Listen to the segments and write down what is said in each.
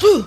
Okay.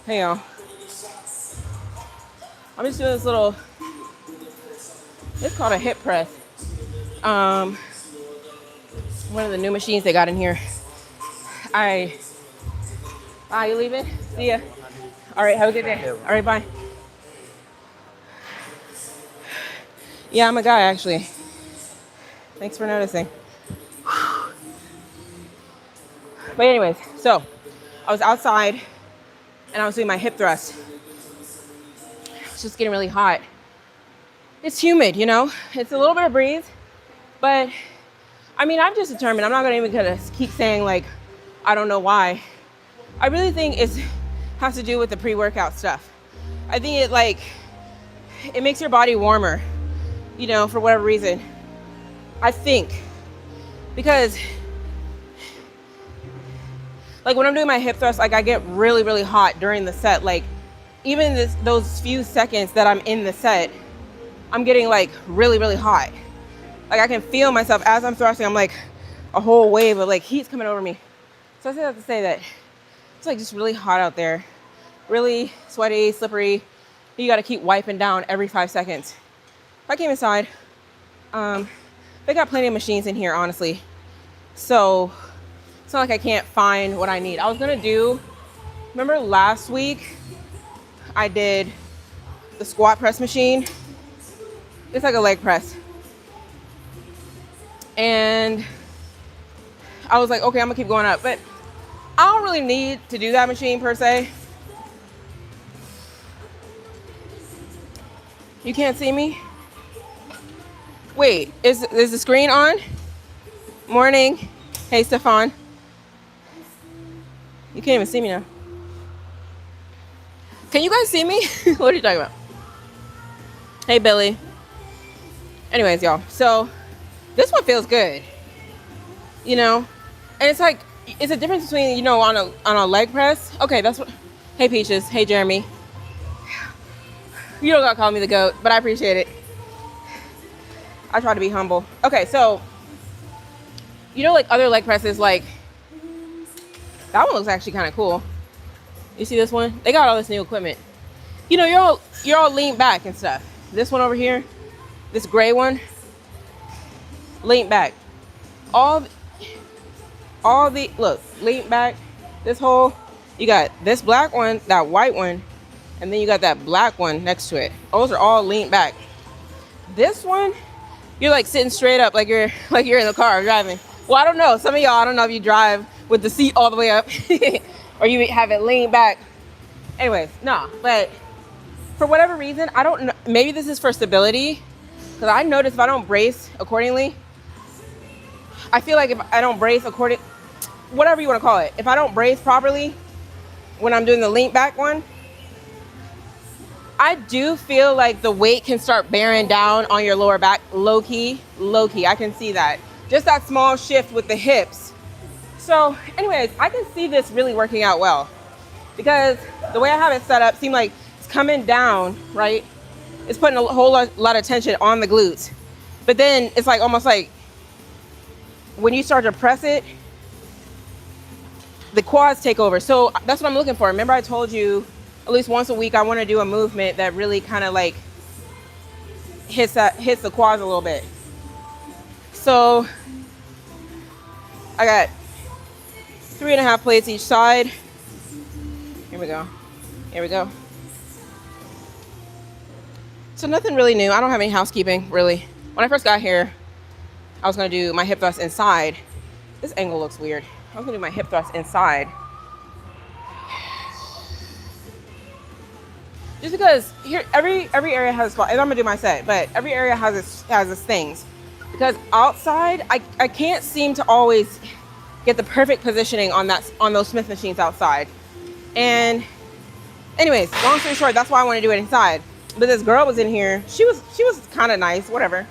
Hey y'all. I'm just doing this little, it's called a hip press. One of the new machines they got in here. You leaving? See ya. All right, have a good day. All right, bye. Yeah, I'm a guy, actually. Thanks for noticing. But anyways, so I was outside and I was doing my hip thrust. It's just getting really hot. It's humid, you know? It's a little bit of breeze, but I mean, I'm just determined. I'm not gonna keep saying like, I don't know why. I really think it has to do with the pre-workout stuff. I think it makes your body warmer, you know, for whatever reason. I think, because like when I'm doing my hip thrust, like I get really, really hot during the set. Like even those few seconds that I'm in the set, I'm getting like really, really hot. Like I can feel myself as I'm thrusting. I'm like a whole wave of like heat's coming over me. So I say that to say that it's like just really hot out there, really sweaty, slippery. You got to keep wiping down every 5 seconds. I came inside. They got plenty of machines in here, honestly. So it's not like I can't find what I need. I was gonna remember last week I did the squat press machine. It's like a leg press. And I was like, okay, I'm gonna keep going up. But I don't really need to do that machine per se. You can't see me? Wait, is the screen on? Morning. Hey, Stefan. You can't even see me now. Can you guys see me? What are you talking about? Hey, Billy. Anyways, y'all. So this one feels good. You know? And it's like, it's a difference between, you know, on a leg press. Okay, that's what. Hey, Peaches. Hey, Jeremy. You don't gotta call me the GOAT, but I appreciate it. I try to be humble. Okay, so, you know, like other leg presses, like, that one looks actually kind of cool. You see this one? They got all this new equipment. You know, you're all leaned back and stuff. This one over here, this gray one, leaned back. Look, leaned back. This whole, you got this black one, that white one, and then you got that black one next to it. Those are all leaned back. This one, you're like sitting straight up, like you're in the car driving. Well, I don't know. Some of y'all, I don't know if you drive with the seat all the way up or you have it leaned back. Anyways, no, but for whatever reason, I don't know. Maybe this is for stability, because I notice if I don't brace accordingly, I feel like if I don't brace whatever you want to call it, if I don't brace properly when I'm doing the lean back one, I do feel like the weight can start bearing down on your lower back, low key. I can see that. Just that small shift with the hips. So anyways, I can see this really working out well, because the way I have it set up seems like it's coming down, right? It's putting a whole lot of tension on the glutes. But then it's like almost like when you start to press it, the quads take over. So that's what I'm looking for. Remember I told you at least once a week I want to do a movement that really kind of like hits the quads a little bit. So I got 3.5 plates each side. Here we go. So nothing really new. I don't have any housekeeping really. When I first got here, I was gonna do my hip thrust inside. This angle looks weird. I was gonna do my hip thrust inside. Just because here, every area has a spot, and I'm gonna do my set, but every area has its things. Because outside, I can't seem to always get the perfect positioning on those Smith machines outside. And anyways, long story short, that's why I want to do it inside. But this girl was in here. She was kind of nice, whatever.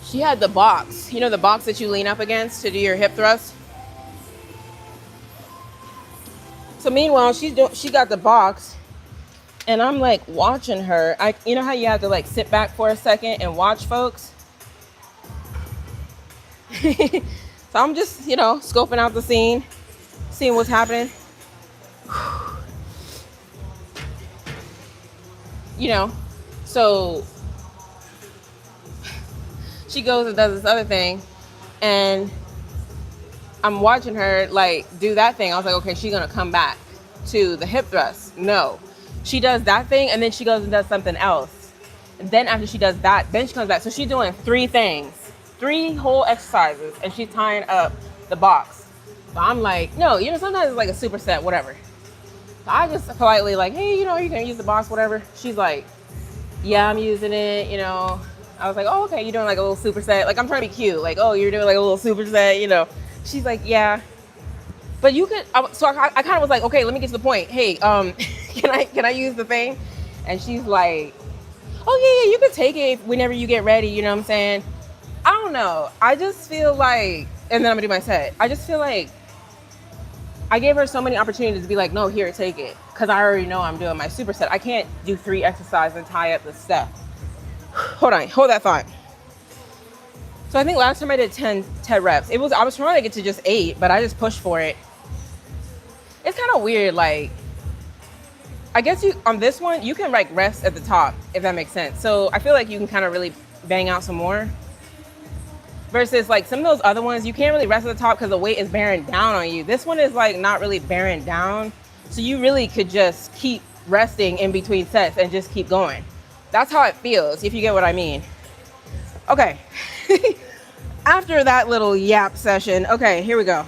She had the box, you know, the box that you lean up against to do your hip thrust. So meanwhile, she got the box, and I'm like watching her. You know how you have to like sit back for a second and watch folks. So I'm just, you know, scoping out the scene, seeing what's happening. You know, so she goes and does this other thing, and I'm watching her like do that thing. I was like, okay, she's gonna come back to the hip thrust. No, she does that thing, and then she goes and does something else. And then after she does that, then she comes back. So she's doing 3 things, 3 whole exercises, and she's tying up the box. So I'm like, no, you know, sometimes it's like a superset, whatever. So I just politely like, hey, you know, you can use the box, whatever. She's like, yeah, I'm using it, you know. I was like, oh, okay, you're doing like a little superset. Like, I'm trying to be cute. Like, oh, you're doing like a little superset, you know. She's like, yeah. But you could, so I kind of was like, okay, let me get to the point. Hey, can I use the thing? And she's like, oh, yeah, you could take it whenever you get ready, you know what I'm saying? I don't know. I just feel like, and then I'm gonna do my set. I just feel like I gave her so many opportunities to be like, no, here, take it. Because I already know I'm doing my superset. I can't do 3 exercises and tie up the stuff. Hold that thought. So I think last time I did 10 reps. I was trying to get to just 8, but I just pushed for it. It's kind of weird, like, I guess on this one, you can like rest at the top, if that makes sense. So I feel like you can kind of really bang out some more. Versus like some of those other ones, you can't really rest at the top because the weight is bearing down on you. This one is like not really bearing down. So you really could just keep resting in between sets and just keep going. That's how it feels, if you get what I mean. Okay. After that little yap session, okay, here we go.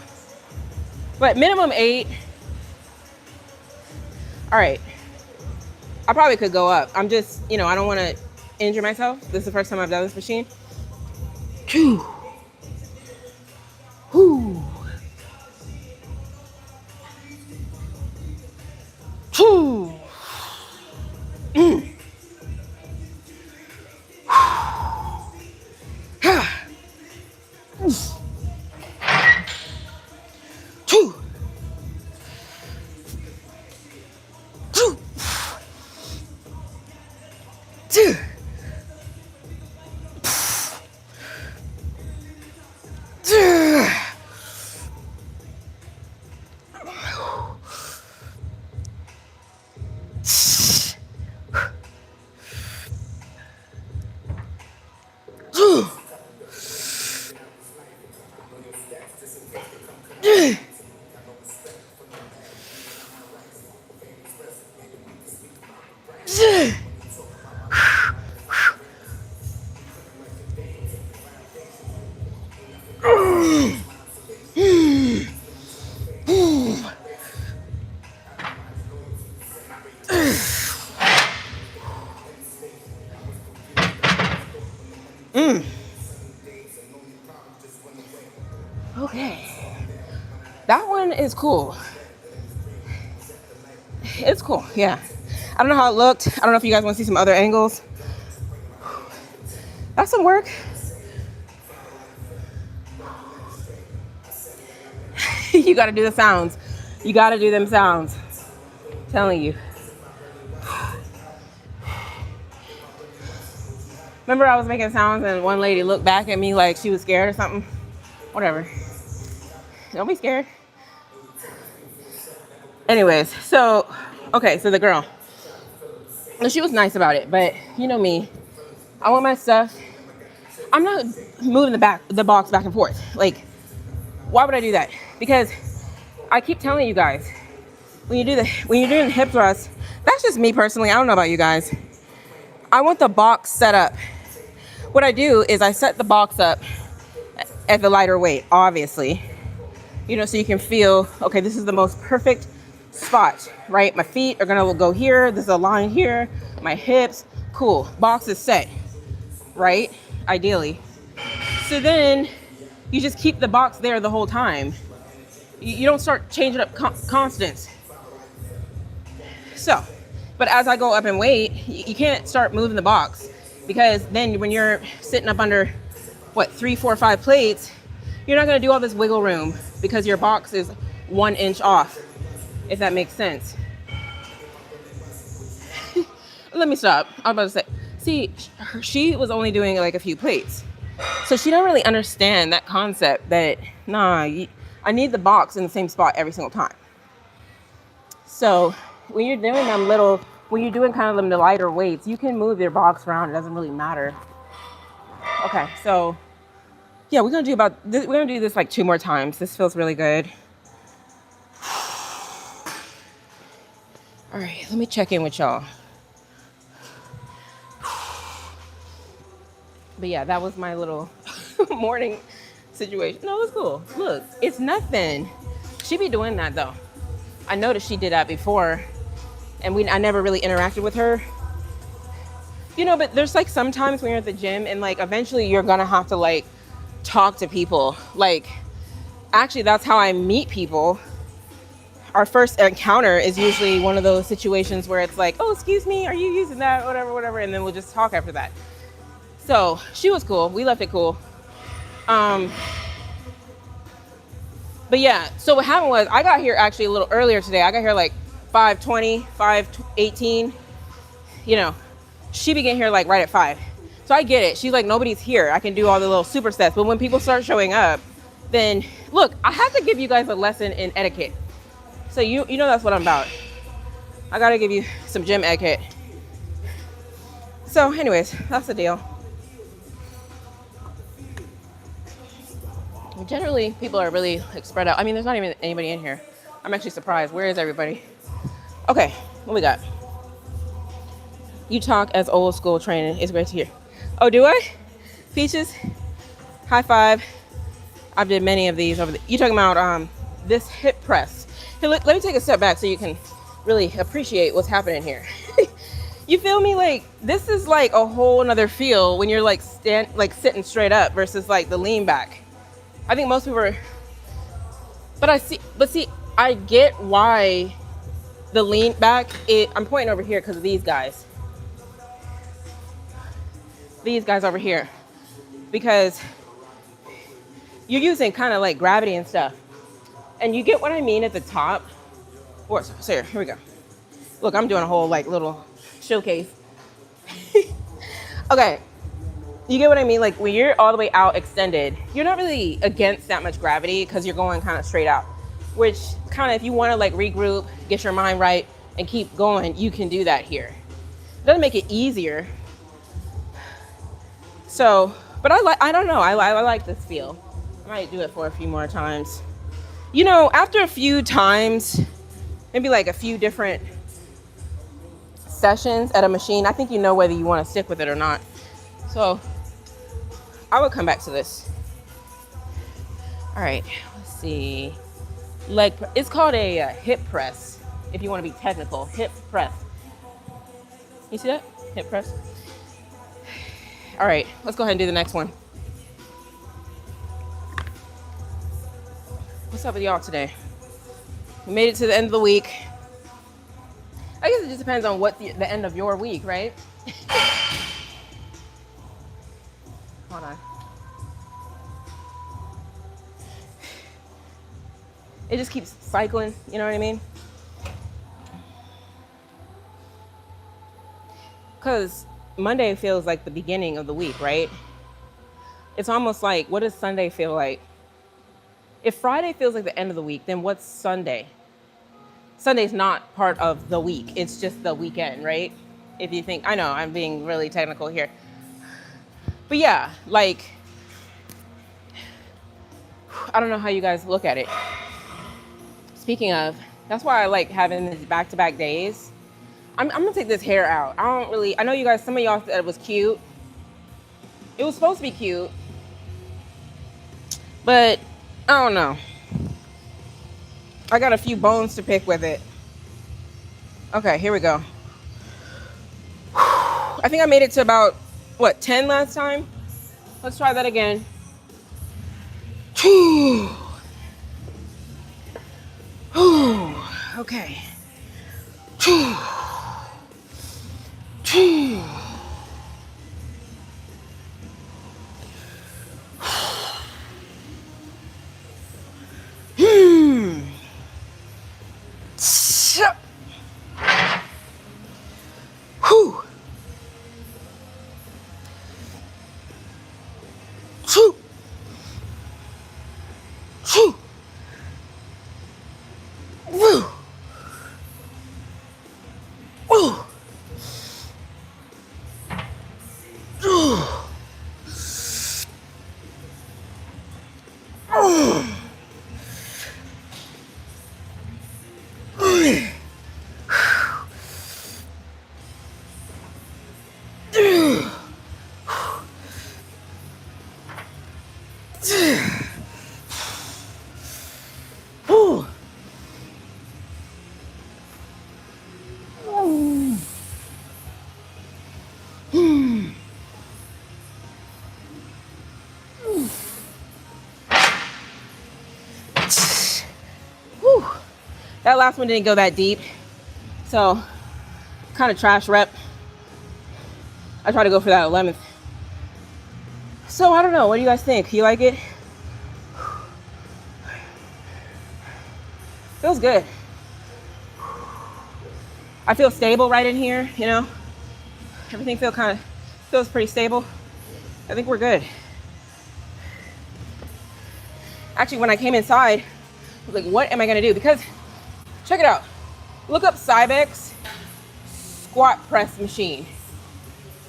But minimum 8. All right. I probably could go up. I'm just, you know, I don't want to injure myself. This is the first time I've done this machine. 2. Whoo. 2. Okay, that one is cool. It's cool, yeah. I don't know how it looked. I don't know if you guys want to see some other angles. That's some work. You got to do the sounds. You got to do them sounds. I'm telling you. Remember I was making sounds and one lady looked back at me like she was scared or something? Whatever. Don't be scared. Anyways, so, okay, so the girl. She was nice about it, but you know me. I want my stuff. I'm not moving the box back and forth. Like, why would I do that? Because I keep telling you guys, when you're doing the hip thrust, that's just me personally. I don't know about you guys. I want the box set up. What I do is I set the box up at the lighter weight, obviously. You know, so you can feel, okay, this is the most perfect spot, right? My feet are gonna go here. There's a line here. My hips, cool. Box is set, right? Ideally. So then you just keep the box there the whole time. You don't start changing up constants. So, but as I go up in weight, you can't start moving the box, because then when you're sitting up under, what, 3, 4, 5 plates, you're not gonna do all this wiggle room because your box is 1 inch off, if that makes sense. Let me stop. I'm about to say, see, she was only doing like a few plates. So she don't really understand that concept that, nah, I need the box in the same spot every single time. So when you're doing when you're doing kind of the lighter weights, you can move your box around. It doesn't really matter. Okay, so yeah, we're gonna do this like 2 more times. This feels really good. All right, let me check in with y'all. But yeah, that was my little morning situation. No, it's cool. Look, it's nothing. She be doing that though. I noticed she did that before, and I never really interacted with her. You know, but there's like sometimes when you're at the gym and like eventually you're gonna have to like talk to people. Like, actually, that's how I meet people. Our first encounter is usually one of those situations where it's like, oh, excuse me, are you using that? Whatever. And then we'll just talk after that. So she was cool. We left it cool. But yeah, so what happened was I got here actually a little earlier today. I got here like 5:20, 5:18. You know, she began here like right at 5. So I get it. She's like, nobody's here. I can do all the little super sets. But when people start showing up, then look, I have to give you guys a lesson in etiquette. So you know that's what I'm about. I got to give you some gym etiquette. So anyways, that's the deal. Generally, people are really like spread out. I mean, there's not even anybody in here. I'm actually surprised. Where is everybody? Okay, what we got? You talk as old school training. It's great to hear. Oh, do I? Peaches, high five. I've did many of these over you talking about this hip press. Here, let me take a step back so you can really appreciate what's happening here. You feel me? Like, this is like a whole nother feel when you're like sitting straight up versus like the lean back. I think most people are, but see, I get why the lean back, I'm pointing over here because of these guys. These guys over here. Because you're using kind of like gravity and stuff. And you get what I mean at the top. So here we go. Look, I'm doing a whole like little showcase. Okay. You get what I mean? Like when you're all the way out extended, you're not really against that much gravity because you're going kind of straight out, which kind of, if you want to like regroup, get your mind right and keep going, you can do that here. It doesn't make it easier. So, but I don't know. I like this feel. I might do it for a few more times. You know, after a few times, maybe like a few different sessions at a machine, I think you know whether you want to stick with it or not. So I will come back to this. All right, let's see. It's called a hip press, if you want to be technical. Hip press. You see that? Hip press. All right, let's go ahead and do the next one. What's up with y'all today? We made it to the end of the week. I guess it just depends on what the end of your week, right? Hold on. It just keeps cycling, you know what I mean? Because Monday feels like the beginning of the week, right? It's almost like, what does Sunday feel like? If Friday feels like the end of the week, then what's Sunday? Sunday's not part of the week. It's just the weekend, right? If you think, I know, I'm being really technical here. But yeah, like, I don't know how you guys look at it. Speaking of, that's why I like having these back-to-back days. I'm gonna take this hair out. I know you guys, some of y'all said it was cute. It was supposed to be cute, but I don't know. I got a few bones to pick with it. Okay, here we go. I think I made it to about, what, 10 last time? Let's try that again. Okay. That last one didn't go that deep, so kind of trash rep. I try to go for that 11th. So I don't know, what do you guys think? You like it? Feels good. I feel stable right in here, you know? Everything feels pretty stable. I think we're good. Actually, when I came inside, I was like, what am I gonna do? Because, check it out. Look up Cybex squat press machine.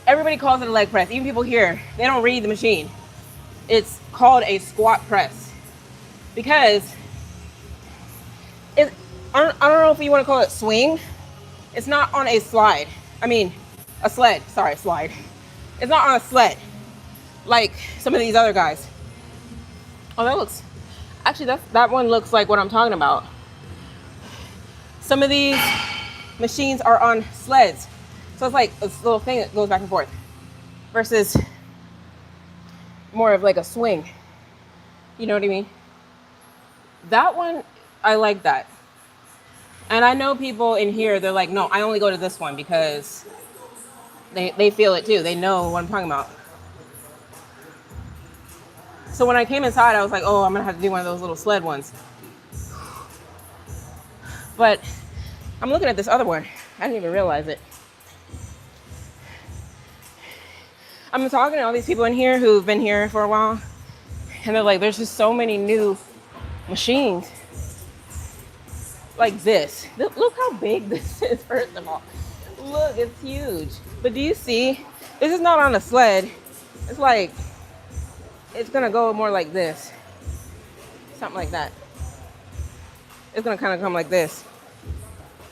Everybody calls it a leg press. Even people here, they don't read the machine. It's called a squat press. Because, I don't know if you wanna call it swing. It's not on a slide. I mean, a sled. Sorry, slide. It's not on a sled like some of these other guys. Oh, that looks, actually that one looks like what I'm talking about. Some of these machines are on sleds. So it's like this little thing that goes back and forth versus more of like a swing. You know what I mean? That one, I like that. And I know people in here, they're like, no, I only go to this one because they feel it too. They know what I'm talking about. So when I came inside, I was like, oh, I'm gonna have to do one of those little sled ones. But I'm looking at this other one. I didn't even realize it. I'm talking to all these people in here who've been here for a while. And they're like, there's just so many new machines. Like this. Look how big this is, first of all. Look, it's huge. But do you see? This is not on a sled. It's like, it's gonna go more like this. Something like that. It's gonna kind of come like this.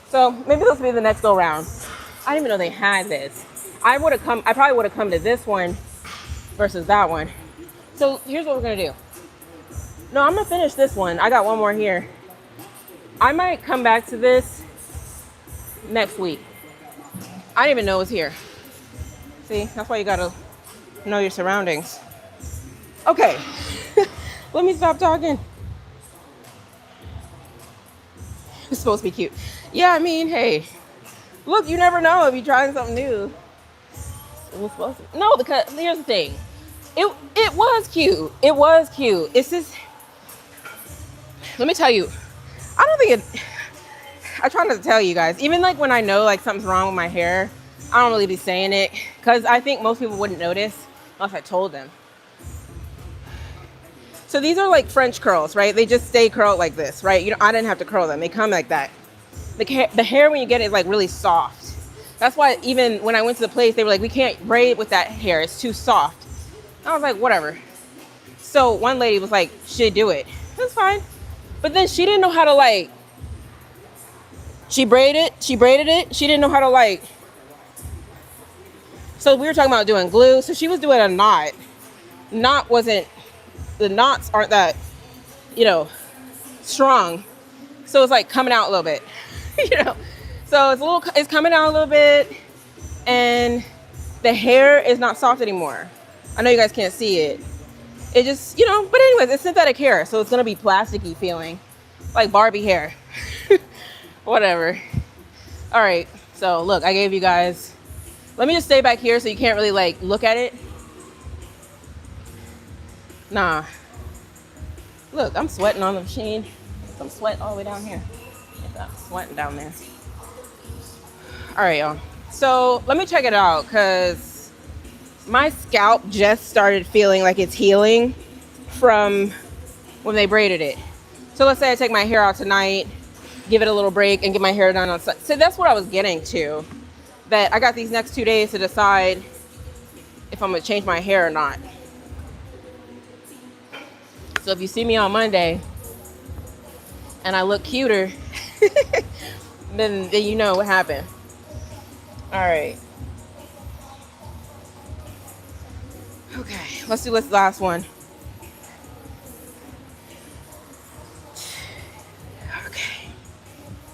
So maybe this will be the next go round. I didn't even know they had this. I probably would have come to this one versus that one. So here's what we're gonna do. No, I'm gonna finish this one. I got one more here. I might come back to this next week. I didn't even know it was here. See, that's why you gotta know your surroundings. Okay, let me stop talking. It's supposed to be cute. Yeah, I mean, hey, look, you never know if you're trying something new. It was supposed to. No, because here's the thing. It was cute. It was cute. It's just, let me tell you, I don't think it, I try not to tell you guys, even like when I know like something's wrong with my hair, I don't really be saying it because I think most people wouldn't notice unless I told them. So these are like French curls, right? They just stay curled like this, right? You know, I didn't have to curl them. They come like that. The hair when you get it is like really soft. That's why even when I went to the place, they were like, we can't braid with that hair. It's too soft. I was like, whatever. So one lady was like, should do it. That's fine. But then she didn't know how to like, she braided it. She didn't know how to like, so we were talking about doing glue. So she was doing a knot. The knots aren't that, you know, strong. So it's like coming out a little bit, you know. So it's coming out a little bit, and the hair is not soft anymore. I know you guys can't see it. It just, you know, but anyways, it's synthetic hair, so it's gonna be plasticky feeling, like Barbie hair. Whatever. All right, so look, I gave you guys, let me just stay back here so you can't really like look at it. Nah. Look, I'm sweating on the machine. I'm sweating all the way down here. I'm sweating down there. All right, y'all. So let me check it out, because my scalp just started feeling like it's healing from when they braided it. So let's say I take my hair out tonight, give it a little break, and get my hair done on Sunday. So that's what I was getting to. That I got these next 2 days to decide if I'm gonna change my hair or not. So if you see me on Monday and I look cuter, then you know what happened. All right. Okay, let's do this last one. Okay.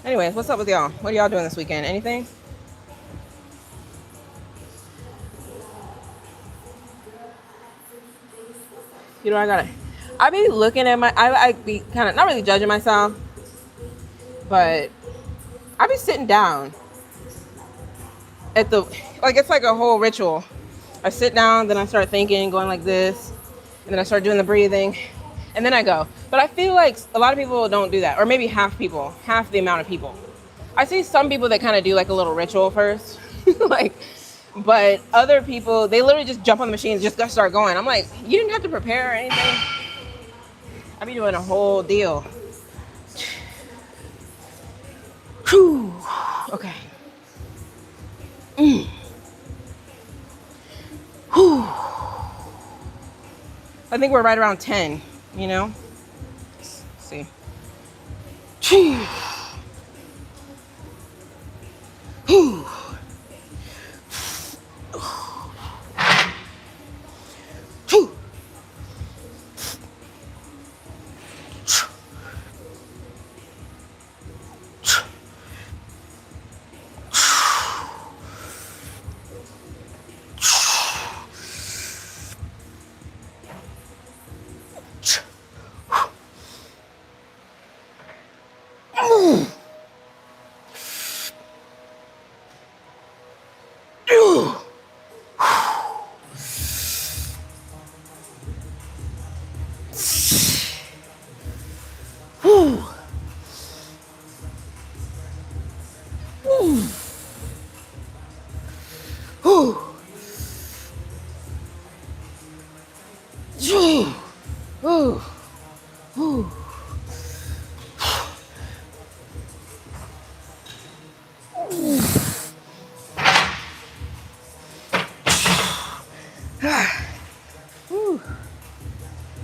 Anyways, what's up with y'all? What are y'all doing this weekend? Anything? You know, I be looking at I be kind of, not really judging myself, but I be sitting down at it's like a whole ritual. I sit down, then I start thinking, going like this, and then I start doing the breathing, and then I go. But I feel like a lot of people don't do that, or maybe half the amount of people. I see some people that kind of do like a little ritual first, but other people, they literally just jump on the machine and just start going. I'm like, you didn't have to prepare or anything. I be doing a whole deal. Whew. Okay. Whew. I think we're right around 10, you know? Let's see. Whew.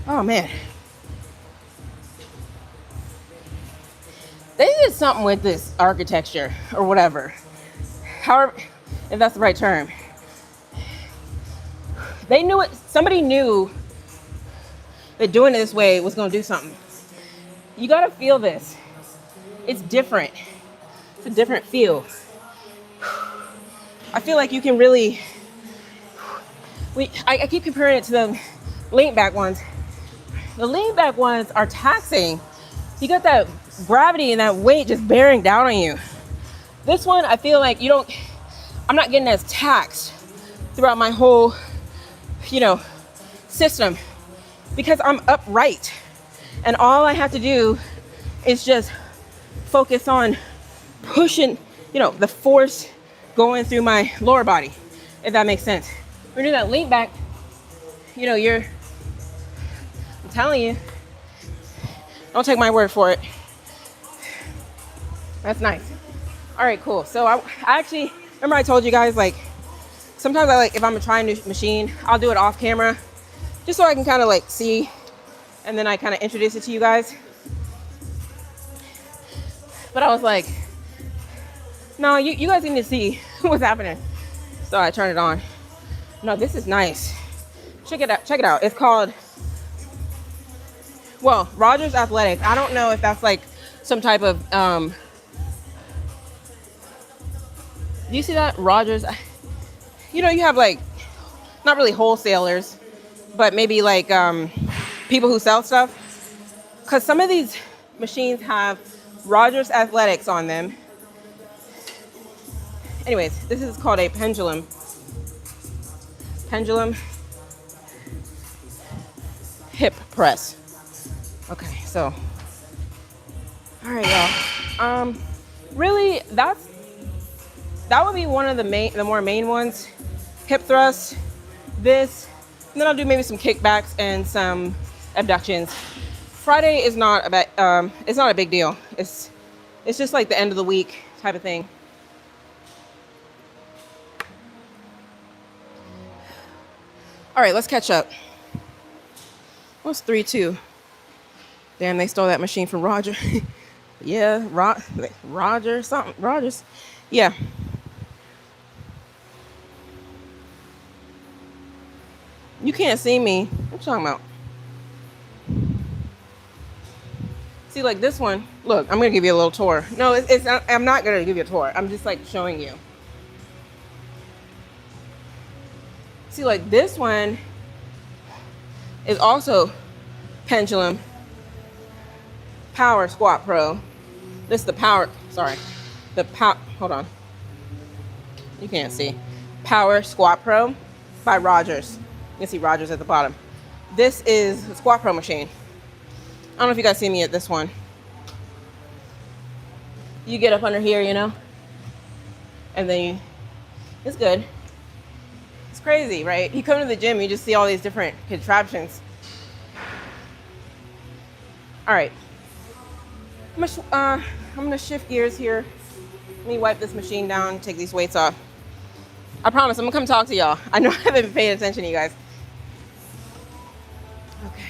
Oh man, they did something with this architecture or whatever, however, if that's the right term. They knew it. Somebody knew that doing it this way was going to do something. You got to feel this. It's different. It's a different feel. I feel like you can really, I keep comparing it to the lean back ones. The lean back ones are taxing. You got that gravity and that weight just bearing down on you. This one, I feel like I'm not getting as taxed throughout my whole, system, because I'm upright. And all I have to do is just focus on pushing, the force going through my lower body, if that makes sense. When you do that lean back, I'm telling you, don't take my word for it. That's nice. All right, cool. So I actually, remember I told you guys, sometimes if I'm trying a new machine, I'll do it off camera, just so I can kind of see, and then I kind of introduce it to you guys. But I was like, no, you guys need to see what's happening. So I turned it on. No, this is nice. Check it out. It's called, Rogers Athletics. I don't know if that's some type of Do you see that? Rogers. You know, you have like, not really wholesalers, but maybe like people who sell stuff. Because some of these machines have Rogers Athletics on them. Anyways, this is called a pendulum. Pendulum hip press. Okay, so, all right, y'all. Really, that would be one of the more main ones. Hip thrust, this, and then I'll do maybe some kickbacks and some abductions. Friday is not it's not a big deal. It's just like the end of the week type of thing. All right, let's catch up. What's 3-2? Damn, they stole that machine from Roger. Yeah, Roger something. Rogers. Yeah. You can't see me. What you talking about? See, like this one. Look, I'm gonna give you a little tour. No, it's not, I'm not gonna give you a tour. I'm just like showing you. See, like this one is also pendulum power squat pro. This is the power. Sorry, hold on. You can't see. Power squat pro by Rogers. You can see Rogers at the bottom. This is a squat pro machine. I don't know if you guys see me at this one. You get up under here, you know, and then it's good. It's crazy, right? You come to the gym, you just see all these different contraptions. All right, I'm gonna shift gears here. Let me wipe this machine down, take these weights off. I promise I'm gonna come talk to y'all. I know I haven't been paying attention to you guys. Okay.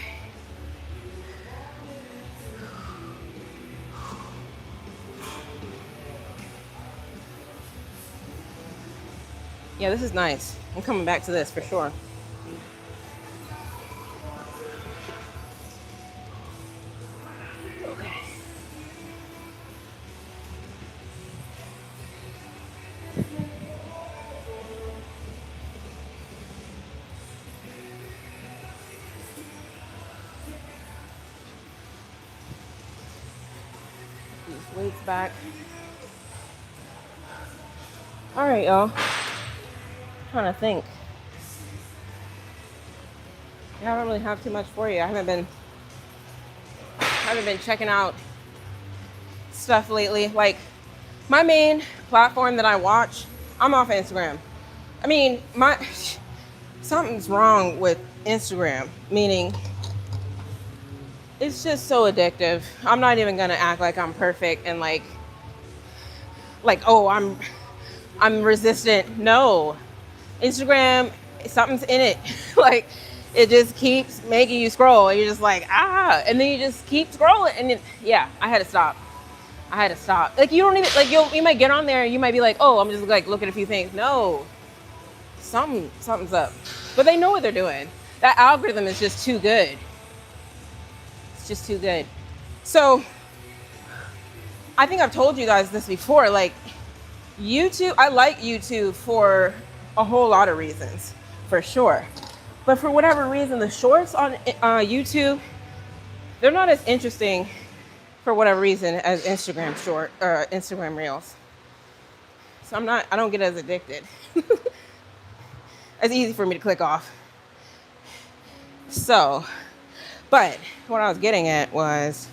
Yeah, this is nice. I'm coming back to this for sure. Okay. These weights back. All right, y'all. Trying to think. Yeah, I don't really have too much for you. I haven't been checking out stuff lately. Like my main platform that I watch, I'm off Instagram. I mean, something's wrong with Instagram, meaning it's just so addictive. I'm not even gonna act like I'm perfect and like oh, I'm resistant. No. Instagram, something's in it. Like it just keeps making you scroll and you're just like, and then you just keep scrolling and yeah, I had to stop. Like you don't even, like you might get on there and you might be like, oh, I'm just like looking at a few things. No, something's up. But they know what they're doing. That algorithm is just too good. It's just too good. So I think I've told you guys this before, like YouTube, I like YouTube for a whole lot of reasons, for sure. But for whatever reason, the shorts on YouTube, they're not as interesting for whatever reason as Instagram Reels. So I don't get as addicted. It's easy for me to click off. So, but what I was getting at was,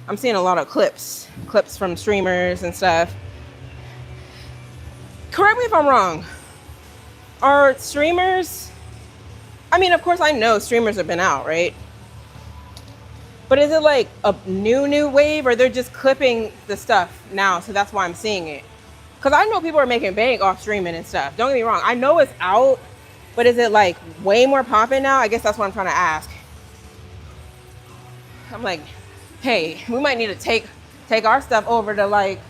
I'm seeing a lot of clips from streamers and stuff. Correct me if I'm wrong. Are streamers, I mean, of course I know streamers have been out, right? But is it like a new wave or they're just clipping the stuff now? So that's why I'm seeing it. Because I know people are making bank off streaming and stuff. Don't get me wrong. I know it's out, but is it like way more popping now? I guess that's what I'm trying to ask. I'm like, hey, we might need to take our stuff over to like,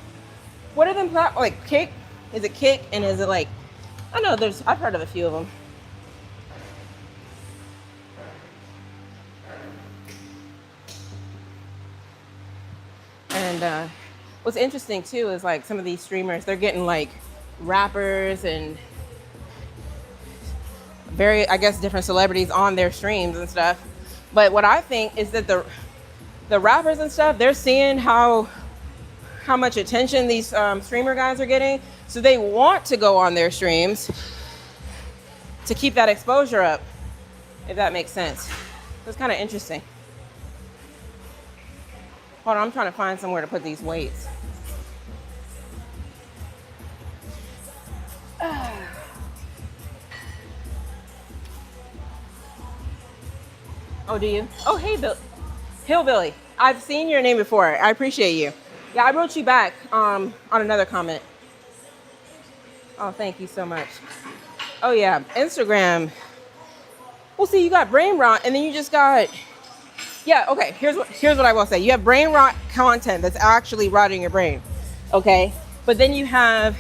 what are them like Kick? Is it Kick? And is it like, I know I've heard of a few of them. And what's interesting too is like some of these streamers, they're getting like rappers and I guess, different celebrities on their streams and stuff. But what I think is that the rappers and stuff, they're seeing how much attention these streamer guys are getting. So they want to go on their streams to keep that exposure up, if that makes sense. It's kind of interesting. Hold on, I'm trying to find somewhere to put these weights. Oh, do you? Oh, hey, Hillbilly. I've seen your name before. I appreciate you. Yeah, I wrote you back on another comment. Oh, thank you so much. Oh, yeah, Instagram. Well, see, you got brain rot, and then you just got... Yeah, okay, here's what I will say. You have brain rot content that's actually rotting your brain, okay? But then you have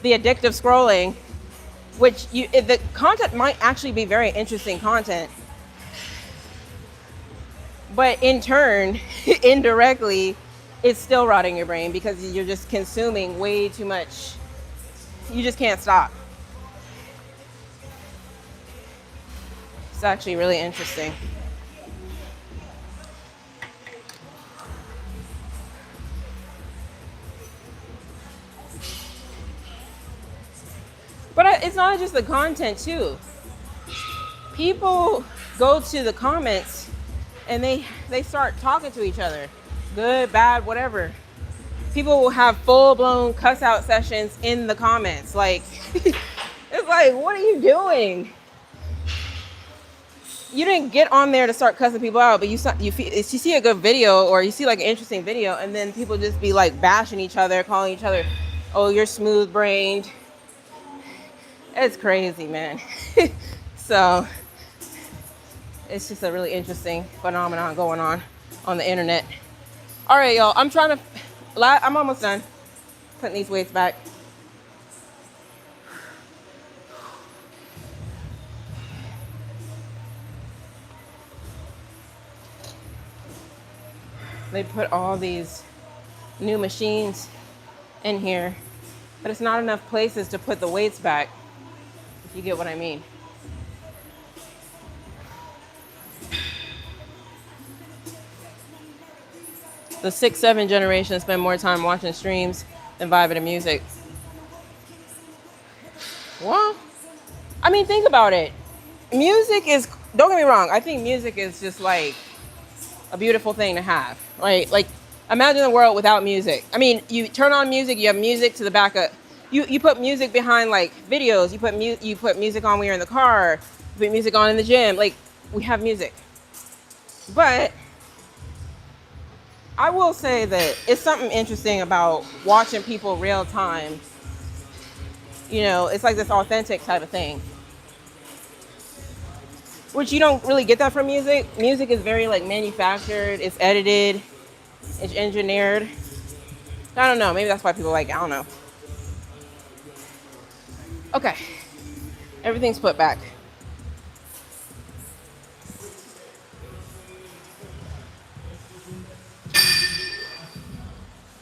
the addictive scrolling, which the content might actually be very interesting content. But in turn, indirectly, it's still rotting your brain because you're just consuming way too much. You just can't stop. It's actually really interesting. But it's not just the content too. People go to the comments and they start talking to each other. Good, bad, whatever. People will have full-blown cuss-out sessions in the comments. Like, it's like, what are you doing? You didn't get on there to start cussing people out, but you see a good video or you see like an interesting video, and then people just be like bashing each other, calling each other, oh, you're smooth-brained. It's crazy, man. So it's just a really interesting phenomenon going on the internet. All right, y'all. I'm almost done putting these weights back. They put all these new machines in here, but it's not enough places to put the weights back, if you get what I mean. The 6-7 generation spend more time watching streams than vibing to music. Well, I mean, think about it. Music is, don't get me wrong, I think music is just like a beautiful thing to have, right? Like, imagine a world without music. I mean, you turn on music, you have music to the back of, you put music behind like videos, you put music on when you're in the car, you put music on in the gym, like, we have music. But I will say that it's something interesting about watching people real time. You know, it's like this authentic type of thing, which you don't really get that from music. Music is very like manufactured, it's edited, it's engineered. I don't know, maybe that's why people like it, I don't know. Okay, everything's put back.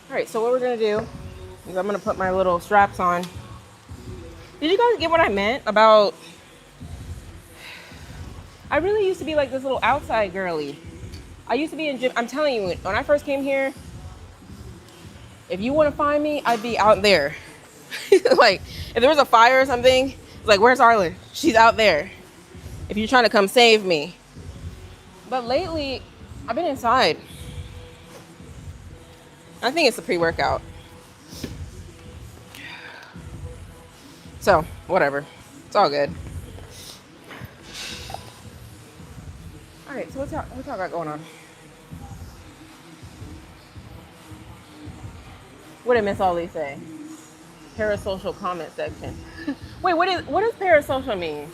All right, so what we're gonna do is I'm gonna put my little straps on. Did you guys get what I meant about, I really used to be like this little outside girly. I used to be in gym. I'm telling you, when I first came here, if you want to find me, I'd be out there. Like, if there was a fire or something, like, where's Arlyn? She's out there. If you're trying to come save me. But lately, I've been inside. I think it's the pre-workout. So, whatever. It's all good. All right, so what's y'all got going on? What did Miss Ollie say? Parasocial comment section. Wait, what does parasocial mean?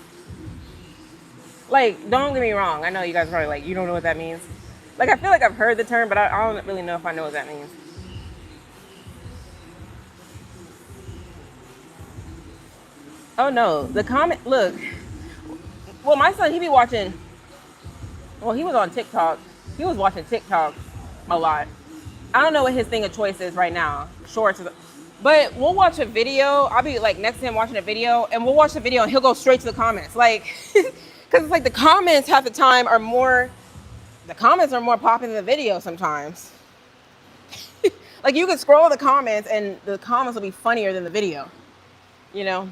Like, don't get me wrong. I know you guys are probably like, you don't know what that means. Like, I feel like I've heard the term, but I don't really know if I know what that means. Oh no, the comment, look. Well, my son, he was on TikTok. He was watching TikTok a lot. I don't know what his thing of choice is right now. Shorts. But we'll watch a video. I'll be like next to him watching a video, and we'll watch the video, and he'll go straight to the comments, like, because it's like the comments half the time are more. The comments are more popping than the video sometimes. Like you can scroll the comments, and the comments will be funnier than the video. You know,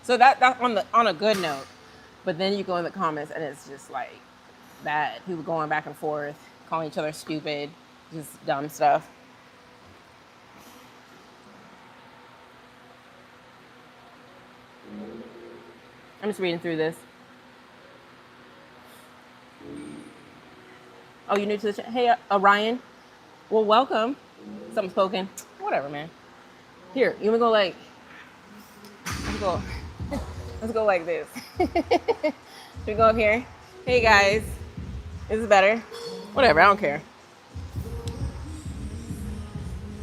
so that's on a good note. But then you go in the comments, and it's just like bad. People going back and forth, calling each other stupid, just dumb stuff. I'm just reading through this. Oh, you're new to the channel? Hey, Ryan. Well, welcome. Something spoken. Whatever, man. Here, you wanna go like, let's go like this. Should we go up here? Hey guys, is this better? Whatever, I don't care.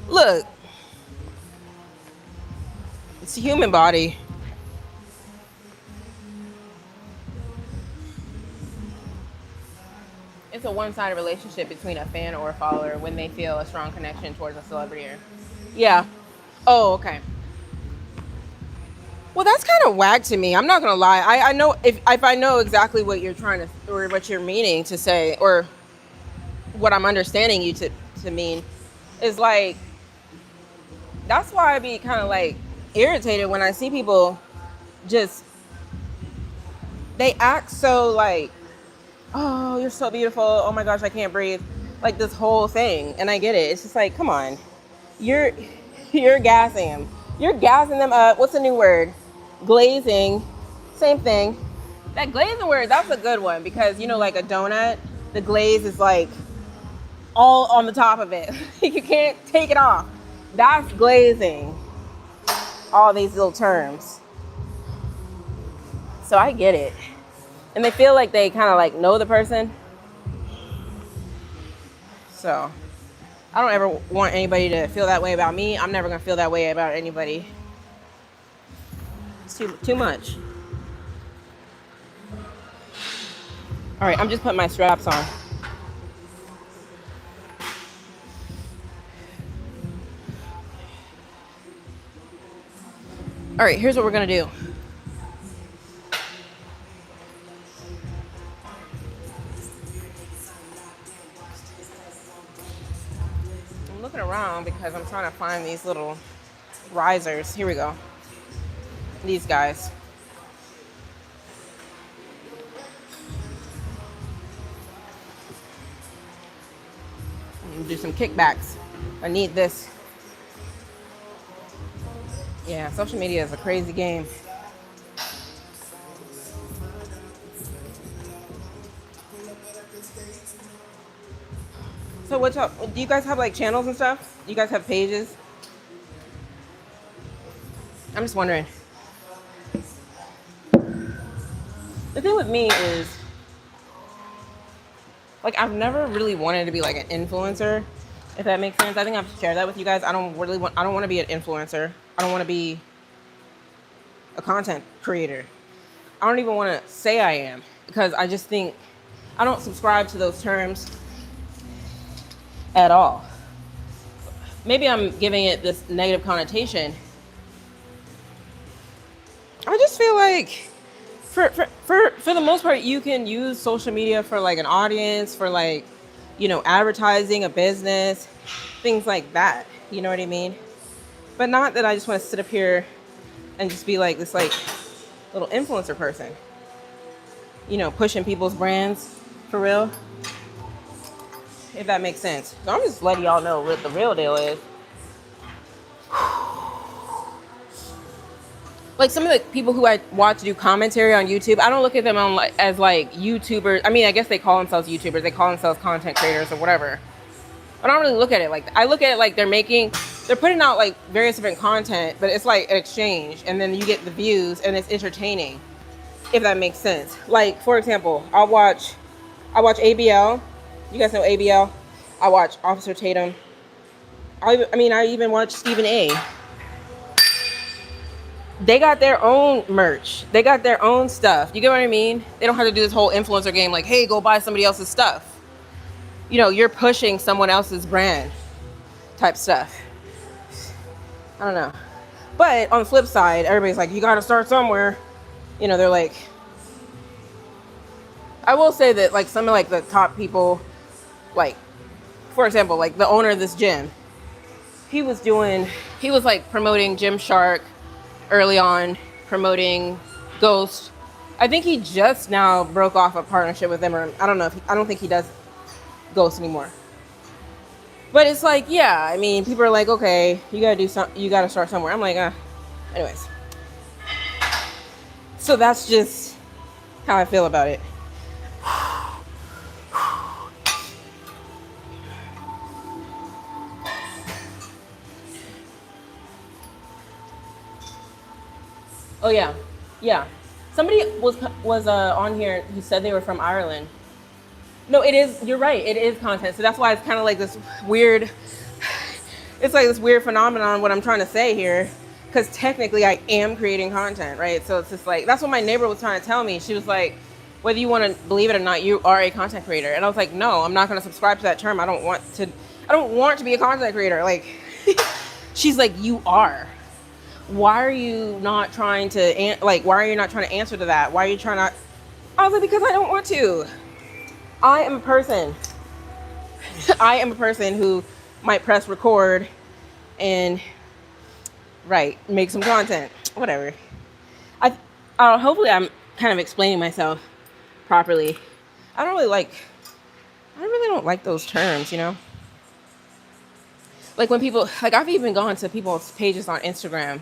Look, it's a human body. It's a one-sided relationship between a fan or a follower when they feel a strong connection towards a celebrity. Yeah. Oh, okay. Well, that's kind of whack to me. I'm not gonna lie. I know if I know exactly what you're trying to, or what you're meaning to say, or what I'm understanding you to mean, is like, that's why I be kind of like irritated when I see people just, they act so like, oh, you're so beautiful. Oh my gosh, I can't breathe. Like this whole thing. And I get it. It's just like, come on. You're gassing them. You're gassing them up. What's the new word? Glazing. Same thing. That glazing word, that's a good one, because you know, like a donut, the glaze is like all on the top of it. You can't take it off. That's glazing. All these little terms. So I get it. And they feel like they kind of like know the person. So I don't ever want anybody to feel that way about me. I'm never gonna feel that way about anybody. It's too much. All right, I'm just putting my straps on. All right, here's what we're gonna do. I'm looking around because I'm trying to find these little risers. Here we go. These guys. I'm gonna do some kickbacks. I need this. Yeah, social media is a crazy game. So what's up? Do you guys have like channels and stuff? Do you guys have pages? I'm just wondering. The thing with me is, like, I've never really wanted to be like an influencer, if that makes sense. I think I've shared that with you guys. I don't want to be an influencer. I don't want to be a content creator. I don't even want to say I am, because I just think I don't subscribe to those terms at all. Maybe I'm giving it this negative connotation. I just feel like for the most part, you can use social media for like an audience, for like, you know, advertising a business, things like that. You know what I mean? But not that I just want to sit up here and just be like this like little influencer person, you know, pushing people's brands for real, if that makes sense. So I'm just letting y'all know what the real deal is. Like some of the people who I watch do commentary on YouTube, I don't look at them on as like YouTubers. I mean, I guess they call themselves YouTubers. They call themselves content creators or whatever. I don't really look at it like that. I look at it like they're putting out like various different content, but it's like an exchange, and then you get the views, and it's entertaining, if that makes sense. Like, for example, I watch ABL. You guys know ABL? I watch Officer Tatum. I even watch Stephen A. They got their own merch. They got their own stuff. You get what I mean? They don't have to do this whole influencer game like, hey, go buy somebody else's stuff. You know, you're pushing someone else's brand type stuff. I don't know. But on the flip side, everybody's like, you got to start somewhere. You know, they're like, I will say that like some of like the top people, like, for example, like the owner of this gym, he was like promoting Gymshark early on, promoting Ghost. I think he just now broke off a partnership with them, or I don't know I don't think he does Ghost anymore. But it's like, yeah, I mean, people are like, okay, you gotta start somewhere. I'm like, anyways. So that's just how I feel about it. Oh yeah. Somebody was on here who said they were from Ireland. No, it is. You're right. It is content. So that's why it's kind of like this weird. It's like this weird phenomenon. What I'm trying to say here, because technically I am creating content, right? So it's just like that's what my neighbor was trying to tell me. She was like, whether you want to believe it or not, you are a content creator. And I was like, no, I'm not going to subscribe to that term. I don't want to be a content creator. Like, she's like, you are. Why are you not trying to why are you not trying to answer to that? Why are you trying to? I was like, because I don't want to. I am a person who might press record and make some content, whatever. Hopefully I'm kind of explaining myself properly. I really don't like those terms, you know? Like when people, like I've even gone to people's pages on Instagram.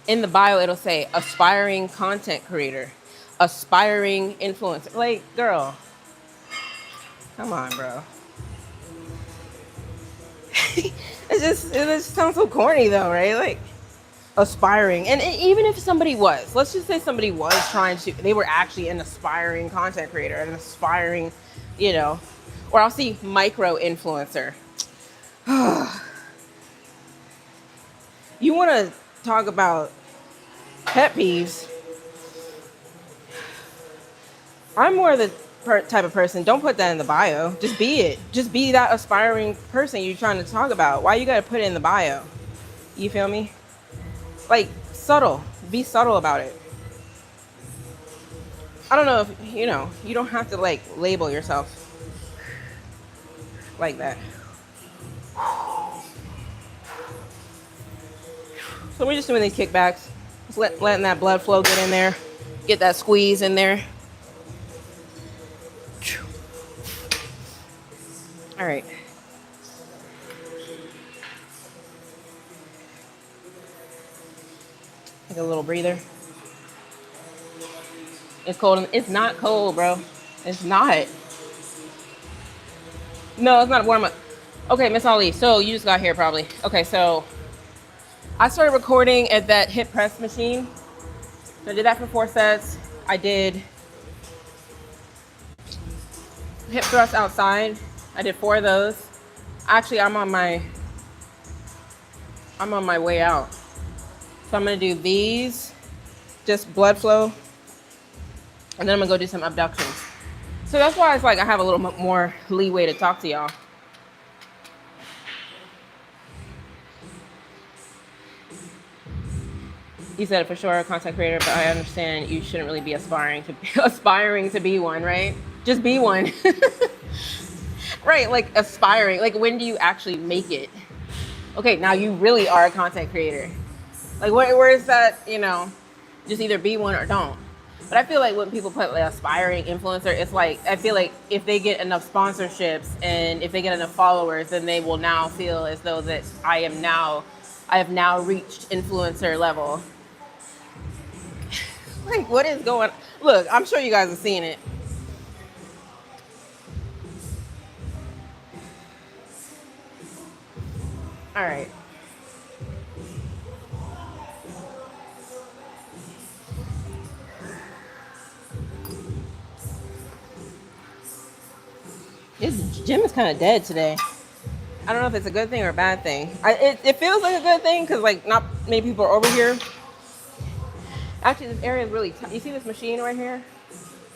In the bio, it'll say aspiring content creator, aspiring influencer. Like, girl, come on, bro. it just sounds so corny though, right? Like aspiring. And even if somebody was, let's just say somebody was they were actually an aspiring content creator, an aspiring, you know, or I'll see micro influencer. You want to talk about pet peeves? I'm more the type of person, don't put that in the bio. Just be it. Just be that aspiring person you're trying to talk about. Why you got to put it in the bio? You feel me? Like, subtle. Be subtle about it. I don't know if, you know, you don't have to, like, label yourself like that. So we're just doing these kickbacks. Just letting that blood flow get in there. Get that squeeze in there. All right. Take a little breather. It's cold. It's not cold, bro. It's not. No, it's not warm up. Okay, Miss Ali. So you just got here probably. Okay, so I started recording at that hip press machine. So I did that for 4 sets. I did hip thrust outside. I did 4 of those. Actually, I'm on my way out. So I'm gonna do these, just blood flow, and then I'm gonna go do some abductions. So that's why it's like I have a little more leeway to talk to y'all. You said it for sure, content creator, but I understand you shouldn't really be aspiring to be one, right? Just be one. Right, like aspiring. Like when do you actually make it? Okay, now you really are a content creator. Like where is that, you know, just either be one or don't. But I feel like when people put like aspiring influencer, it's like, I feel like if they get enough sponsorships and if they get enough followers, then they will now feel as though that I have now reached influencer level. Like what is going on? Look, I'm sure you guys have seen it. All right. This gym is kind of dead today. I don't know if it's a good thing or a bad thing. It feels like a good thing because like not many people are over here. Actually, this area is really you see this machine right here?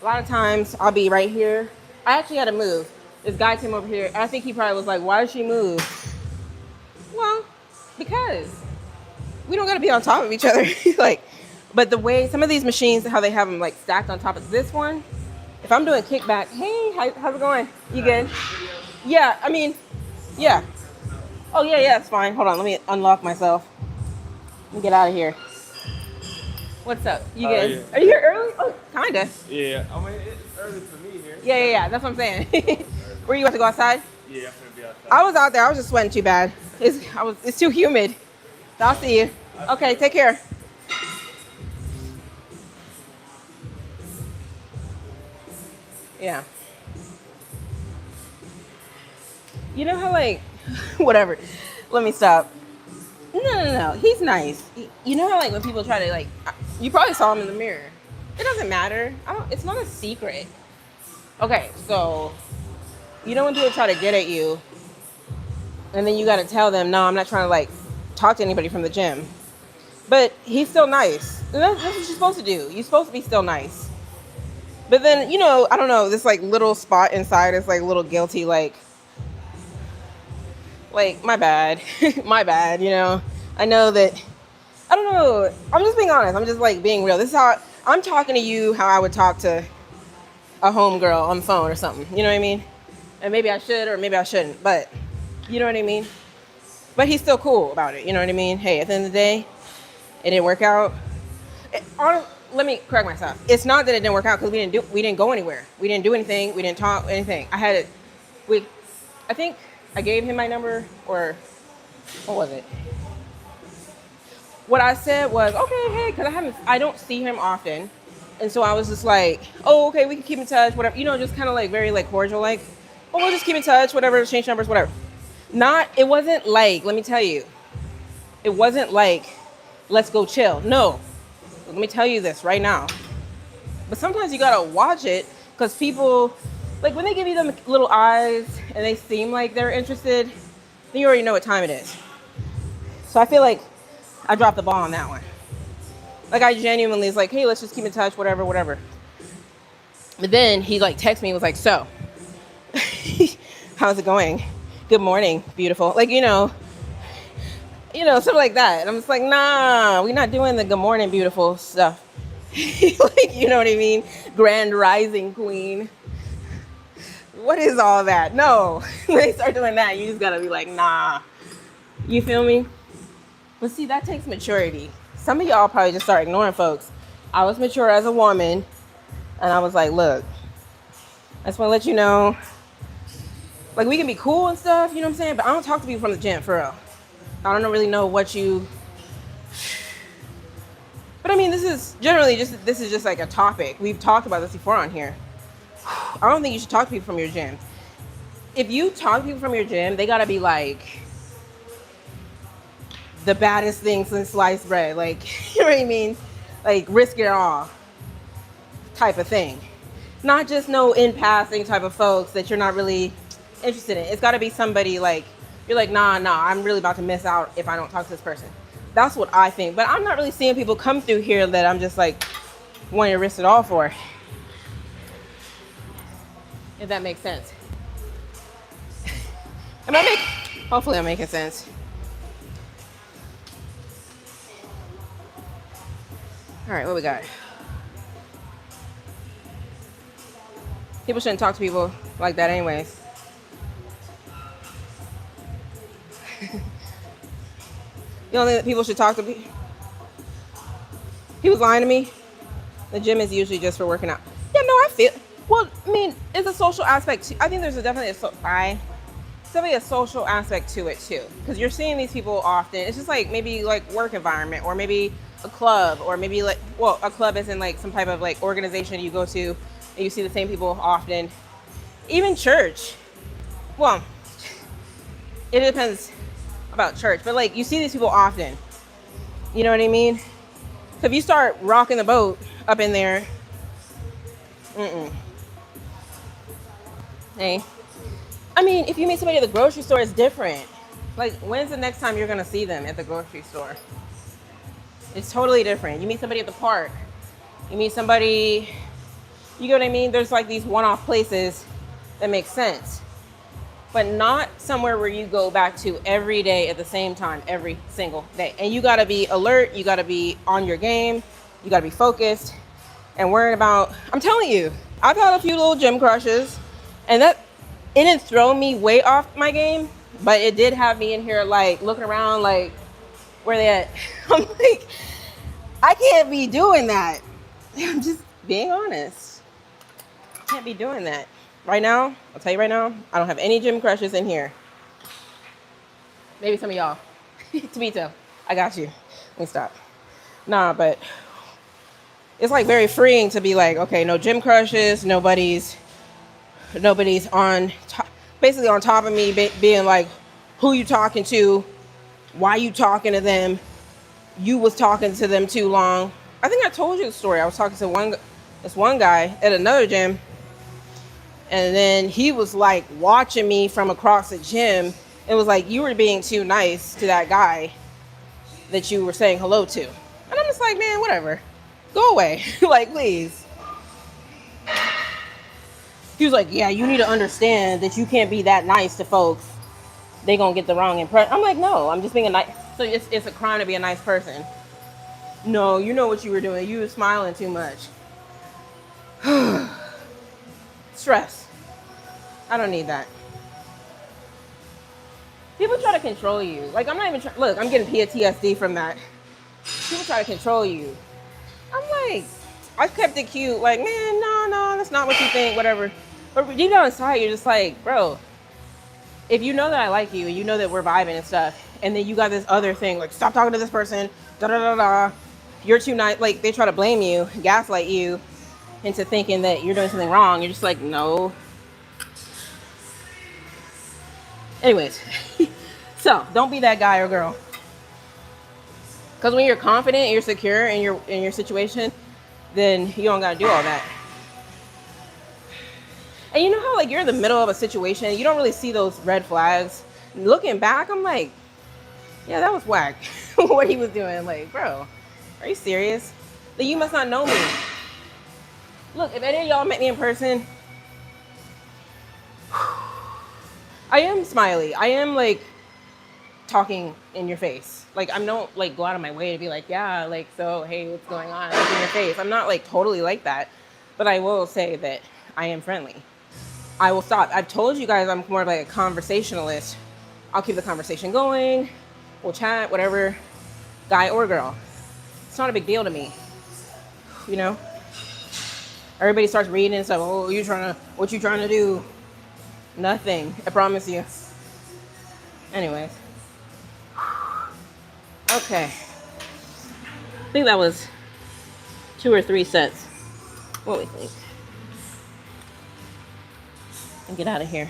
A lot of times I'll be right here. I actually had to move. This guy came over here. I think he probably was like, why did she move? Well, because we don't gotta be on top of each other. Like, but the way some of these machines, how they have them like stacked on top of this one, if I'm doing kickback, hey, how's it going? You good? Yeah, I mean, yeah. Oh yeah, it's fine. Hold on, let me unlock myself. Let me get out of here. What's up? You good? Yeah. Are you here early? Oh, kinda. Yeah, I mean, it's early for me here. Yeah. That's what I'm saying. Were you about to go outside? Yeah, I'm gonna be outside. I was out there. I was just sweating too bad. It's too humid. So I'll see you. Okay, take care. Yeah. You know how like, whatever. Let me stop. No. He's nice. You know how like when people try to like, you probably saw him in the mirror. It doesn't matter. It's not a secret. Okay, so you know when people try to get at you, and then you got to tell them, no, I'm not trying to like talk to anybody from the gym. But he's still nice. And that's what you're supposed to do. You're supposed to be still nice. But then, you know, I don't know, this like little spot inside is like a little guilty, like my bad, my bad, you know. I know that, I don't know, I'm just being honest. I'm just like being real. This is how I'm talking to you, how I would talk to a homegirl on the phone or something. You know what I mean? And maybe I should or maybe I shouldn't, but you know what I mean? But he's still cool about it. You know what I mean? Hey, at the end of the day, it didn't work out. Let me correct myself. It's not that it didn't work out because we didn't go anywhere. We didn't do anything. We didn't talk anything. I think I gave him my number, or what was it? What I said was, okay, hey, because I don't see him often. And so I was just like, oh, okay, we can keep in touch, whatever. You know, just kind of like very like cordial, like, oh, we'll just keep in touch, whatever, change numbers, whatever. It wasn't like, let me tell you, it wasn't like, let's go chill. No, let me tell you this right now. But sometimes you gotta watch it because people, like when they give you them little eyes and they seem like they're interested, then you already know what time it is. So I feel like I dropped the ball on that one. Like I genuinely was like, hey, let's just keep in touch, whatever. But then he like texted me and was like, so, how's it going? Good morning, beautiful. Like, you know, something like that. And I'm just like, nah, we're not doing the good morning, beautiful stuff. Like, you know what I mean? Grand rising queen. What is all that? No, when they start doing that, you just gotta be like, nah. You feel me? But see, that takes maturity. Some of y'all probably just start ignoring folks. I was mature as a woman, and I was like, look, I just want to let you know, like, we can be cool and stuff, you know what I'm saying? But I don't talk to people from the gym, for real. I don't really know what you... But I mean, this is just like a topic. We've talked about this before on here. I don't think you should talk to people from your gym. If you talk to people from your gym, they gotta be like the baddest thing since sliced bread. Like, you know what I mean? Like, risk it all type of thing. Not just no in passing type of folks that you're not really interested in. It's gotta be somebody like, you're like, nah, I'm really about to miss out if I don't talk to this person. That's what I think. But I'm not really seeing people come through here that I'm just like wanting to risk it all for. If that makes sense. Hopefully I'm making sense. All right, what we got? People shouldn't talk to people like that anyways. You don't think that people should talk to people? He was lying to me. The gym is usually just for working out. Yeah, no, I feel... Well, I mean, it's a social aspect. I think there's definitely a social aspect to it too. Because you're seeing these people often. It's just like maybe like work environment or maybe a club or maybe like, well, a club is in like some type of like organization you go to and you see the same people often. Even church. Well, it depends about church, but like you see these people often. You know what I mean? So if you start rocking the boat up in there, Hey, I mean, if you meet somebody at the grocery store, it's different. Like, when's the next time you're gonna see them at the grocery store? It's totally different. You meet somebody at the park. You meet somebody, you get what I mean? There's like these one-off places that make sense. But not somewhere where you go back to every day at the same time, every single day. And you got to be alert. You got to be on your game. You got to be focused and worrying about, I'm telling you, I've had a few little gym crushes, and that, it didn't throw me way off my game, but it did have me in here like looking around like, where they at? I'm like, I can't be doing that. I'm just being honest. Can't be doing that. Right now, I'll tell you right now, I don't have any gym crushes in here. Maybe some of y'all. Tabito, I got you. Let me stop. Nah, but it's like very freeing to be like, okay, no gym crushes, nobody's on top, basically on top of me, being like, who you talking to? Why you talking to them? You was talking to them too long. I think I told you the story. I was talking to this one guy at another gym, and then he was like watching me from across the gym. It was like, you were being too nice to that guy that you were saying hello to. And I'm just like, man, whatever. Go away. Like, please. He was like, yeah, you need to understand that you can't be that nice to folks. They gonna get the wrong impression. I'm like, no, I'm just being a nice. So it's a crime to be a nice person. No, you know what you were doing. You were smiling too much. Stress. I don't need that. People try to control you. Like, I'm not even trying. Look, I'm getting PTSD from that. People try to control you. I'm like, I kept it cute. Like, man, no, that's not what you think, whatever. But deep down inside, you're just like, bro, if you know that I like you and you know that we're vibing and stuff, and then you got this other thing, like, stop talking to this person, da-da-da-da, you're too nice. Like, they try to blame you, gaslight you into thinking that you're doing something wrong. You're just like, no. Anyways, so don't be that guy or girl. Because when you're confident and you're secure in your situation, then you don't got to do all that. And you know how, like, you're in the middle of a situation, you don't really see those red flags. Looking back, I'm like, yeah, that was whack. What he was doing. Like, bro, are you serious? Then you must not know me. Look, if any of y'all met me in person, I am smiley. I am, like, talking in your face. Like, I don't, like, go out of my way to be like, yeah, like, so, hey, what's going on? Like, in your face. I'm not, like, totally like that. But I will say that I am friendly. I will stop. I've told you guys I'm more of like a conversationalist. I'll keep the conversation going. We'll chat, whatever, guy or girl. It's not a big deal to me. You know? Everybody starts reading and stuff. Oh, what you trying to do? Nothing. I promise you. Anyways. Okay. I think that was 2 or 3 sets. What do we think? And get out of here.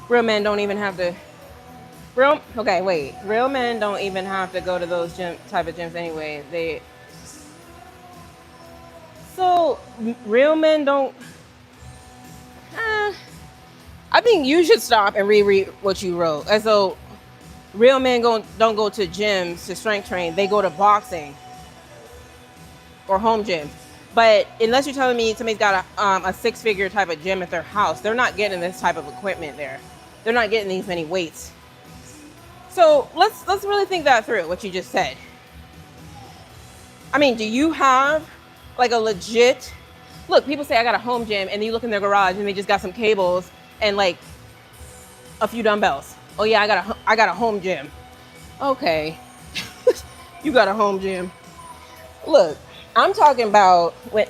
Real men don't even have to. Real men don't even have to go to those type of gyms anyway. So real men don't. I think you should stop and reread what you wrote. And so, real men don't go to gyms to strength train. They go to boxing or home gym. But unless you're telling me somebody's got a 6-figure type of gym at their house, they're not getting this type of equipment there. They're not getting these many weights. So let's really think that through, what you just said. I mean, do you have like a legit, look, people say I got a home gym, and you look in their garage and they just got some cables and like a few dumbbells. Oh yeah, I got a home gym. Okay. You got a home gym. Look, I'm talking about I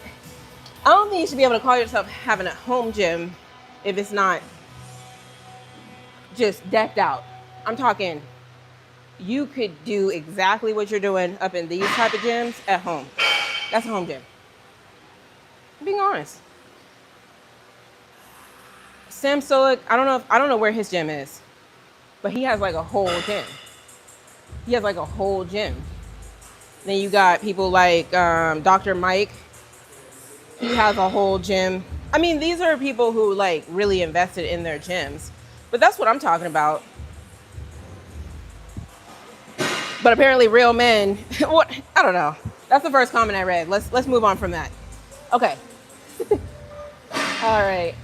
don't think you should be able to call yourself having a home gym if it's not just decked out. I'm talking, you could do exactly what you're doing up in these type of gyms at home. That's a home gym. I'm being honest. Sam Solik, I don't know where his gym is, but he has like a whole gym. He has like a whole gym. Then you got people like Dr. Mike. He has a whole gym. I mean, these are people who like really invested in their gyms. But that's what I'm talking about. But apparently real men, what? I don't know. That's the first comment I read. Let's move on from that. Okay. All right.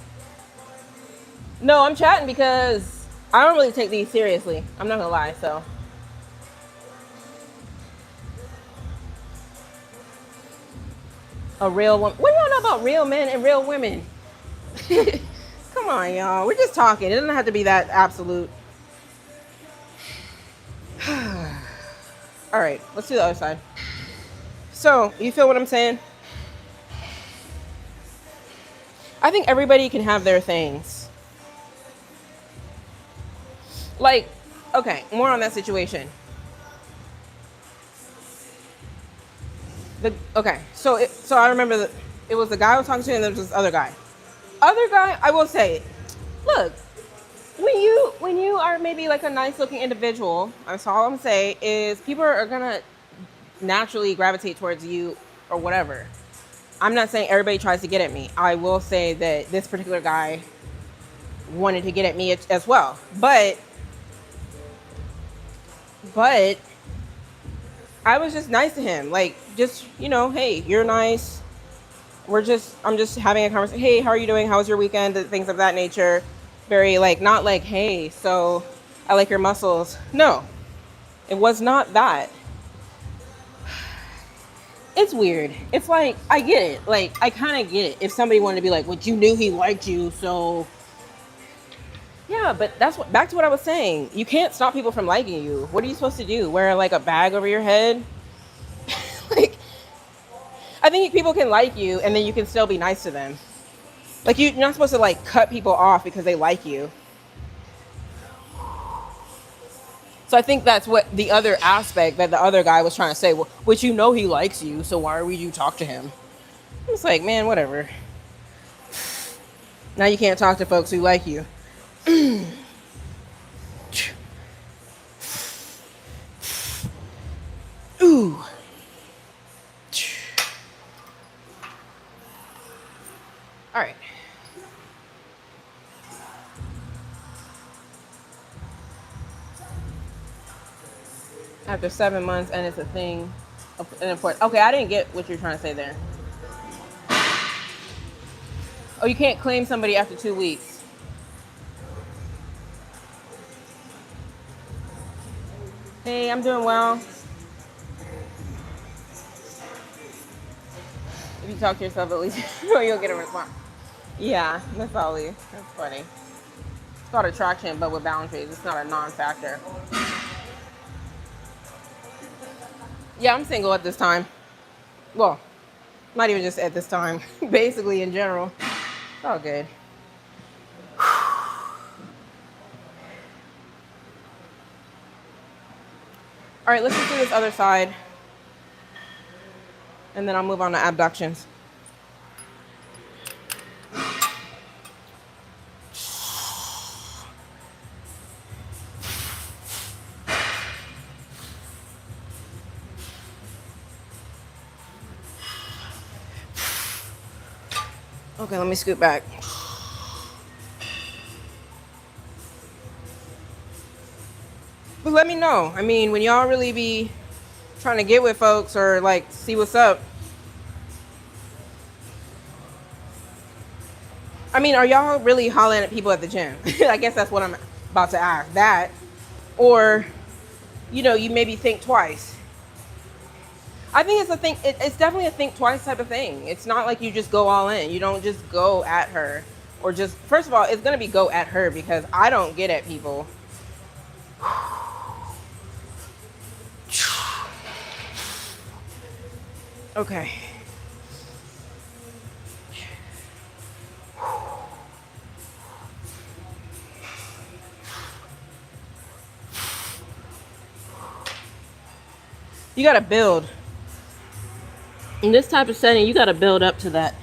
No, I'm chatting because I don't really take these seriously. I'm not gonna lie. So, a real woman. What do y'all know about real men and real women? Come on, y'all. We're just talking. It doesn't have to be that absolute. All right, let's do the other side. So, you feel what I'm saying? I think everybody can have their things. Like, okay, more on that situation. So I remember that it was the guy I was talking to, and there was this other guy. Other guy, I will say, look, when you are maybe like a nice looking individual, that's all I'm saying is people are gonna naturally gravitate towards you or whatever. I'm not saying everybody tries to get at me. I will say that this particular guy wanted to get at me as well. But I was just nice to him. Like, just, hey, you're nice. I'm just having a conversation. Hey, how are you doing? How was your weekend? Things of that nature. Very like, not like, hey, so I like your muscles. No, it was not that. It's weird. It's like, I get it. Like, I kind of get it. If somebody wanted to be like, well, you knew he liked you, so. Yeah, but back to what I was saying. You can't stop people from liking you. What are you supposed to do? Wear like a bag over your head? Like, I think people can like you and then you can still be nice to them. Like, you're not supposed to like cut people off because they like you. So I think that's what the other aspect that the other guy was trying to say. Well, which he likes you, so why would you talk to him? It's like, man, whatever. Now you can't talk to folks who like you. Ooh. All right. After 7 months, and it's a thing, an important. Okay, I didn't get what you're trying to say there. Oh, you can't claim somebody after 2 weeks. Hey, I'm doing well. If you talk to yourself, at least you'll get a response. Yeah, that's probably. That's funny. It's called attraction, but with boundaries. It's not a non-factor. Yeah, I'm single at this time. Well, not even just at this time. Basically, in general. It's all good. All right, let's just do this other side. And then I'll move on to abductions. Okay, let me scoot back. But let me know. I mean, when y'all really be trying to get with folks or like see what's up. I mean, are y'all really hollering at people at the gym? I guess that's what I'm about to ask. That, or, you maybe think twice. I think it's a thing. It's definitely a think twice type of thing. It's not like you just go all in. You don't just go at her, or just, first of all, it's gonna be go at her because I don't get at people. Okay. You gotta build. In this type of setting, you gotta build up to that.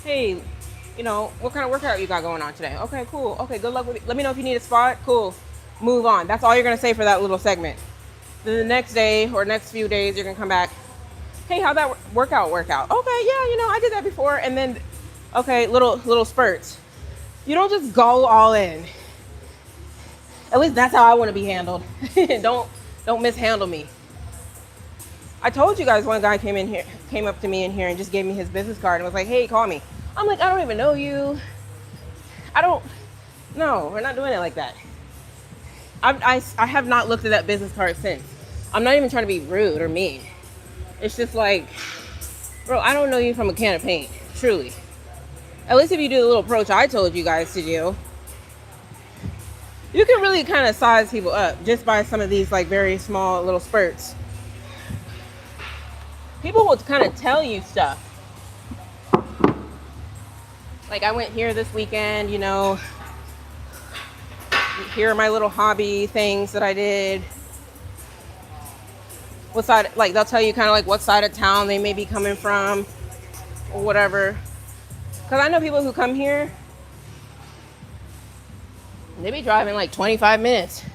Hey, what kind of workout you got going on today? Okay, cool. Okay, good luck with it. Let me know if you need a spot. Cool. Move on. That's all you're gonna say for that little segment. Then the next day or next few days, you're gonna come back. Hey, how'd that workout? Okay, yeah, I did that before. And then, okay, little spurts. You don't just go all in. At least that's how I want to be handled. Don't mishandle me. I told you guys one guy came in here. came up to me in here and just gave me his business card and was like, hey, call me. I'm like, I don't even know you. No, we're not doing it like that. I have not looked at that business card since. I'm not even trying to be rude or mean. It's just like, bro, I don't know you from a can of paint, truly. At least if you do the little approach I told you guys to do, you can really kind of size people up just by some of these like very small little spurts. People will kind of tell you stuff. Like I went here this weekend, you know, here are my little hobby things that I did. What side, like they'll tell you kind of like what side of town they may be coming from or whatever. Because I know people who come here, they be driving like 25 minutes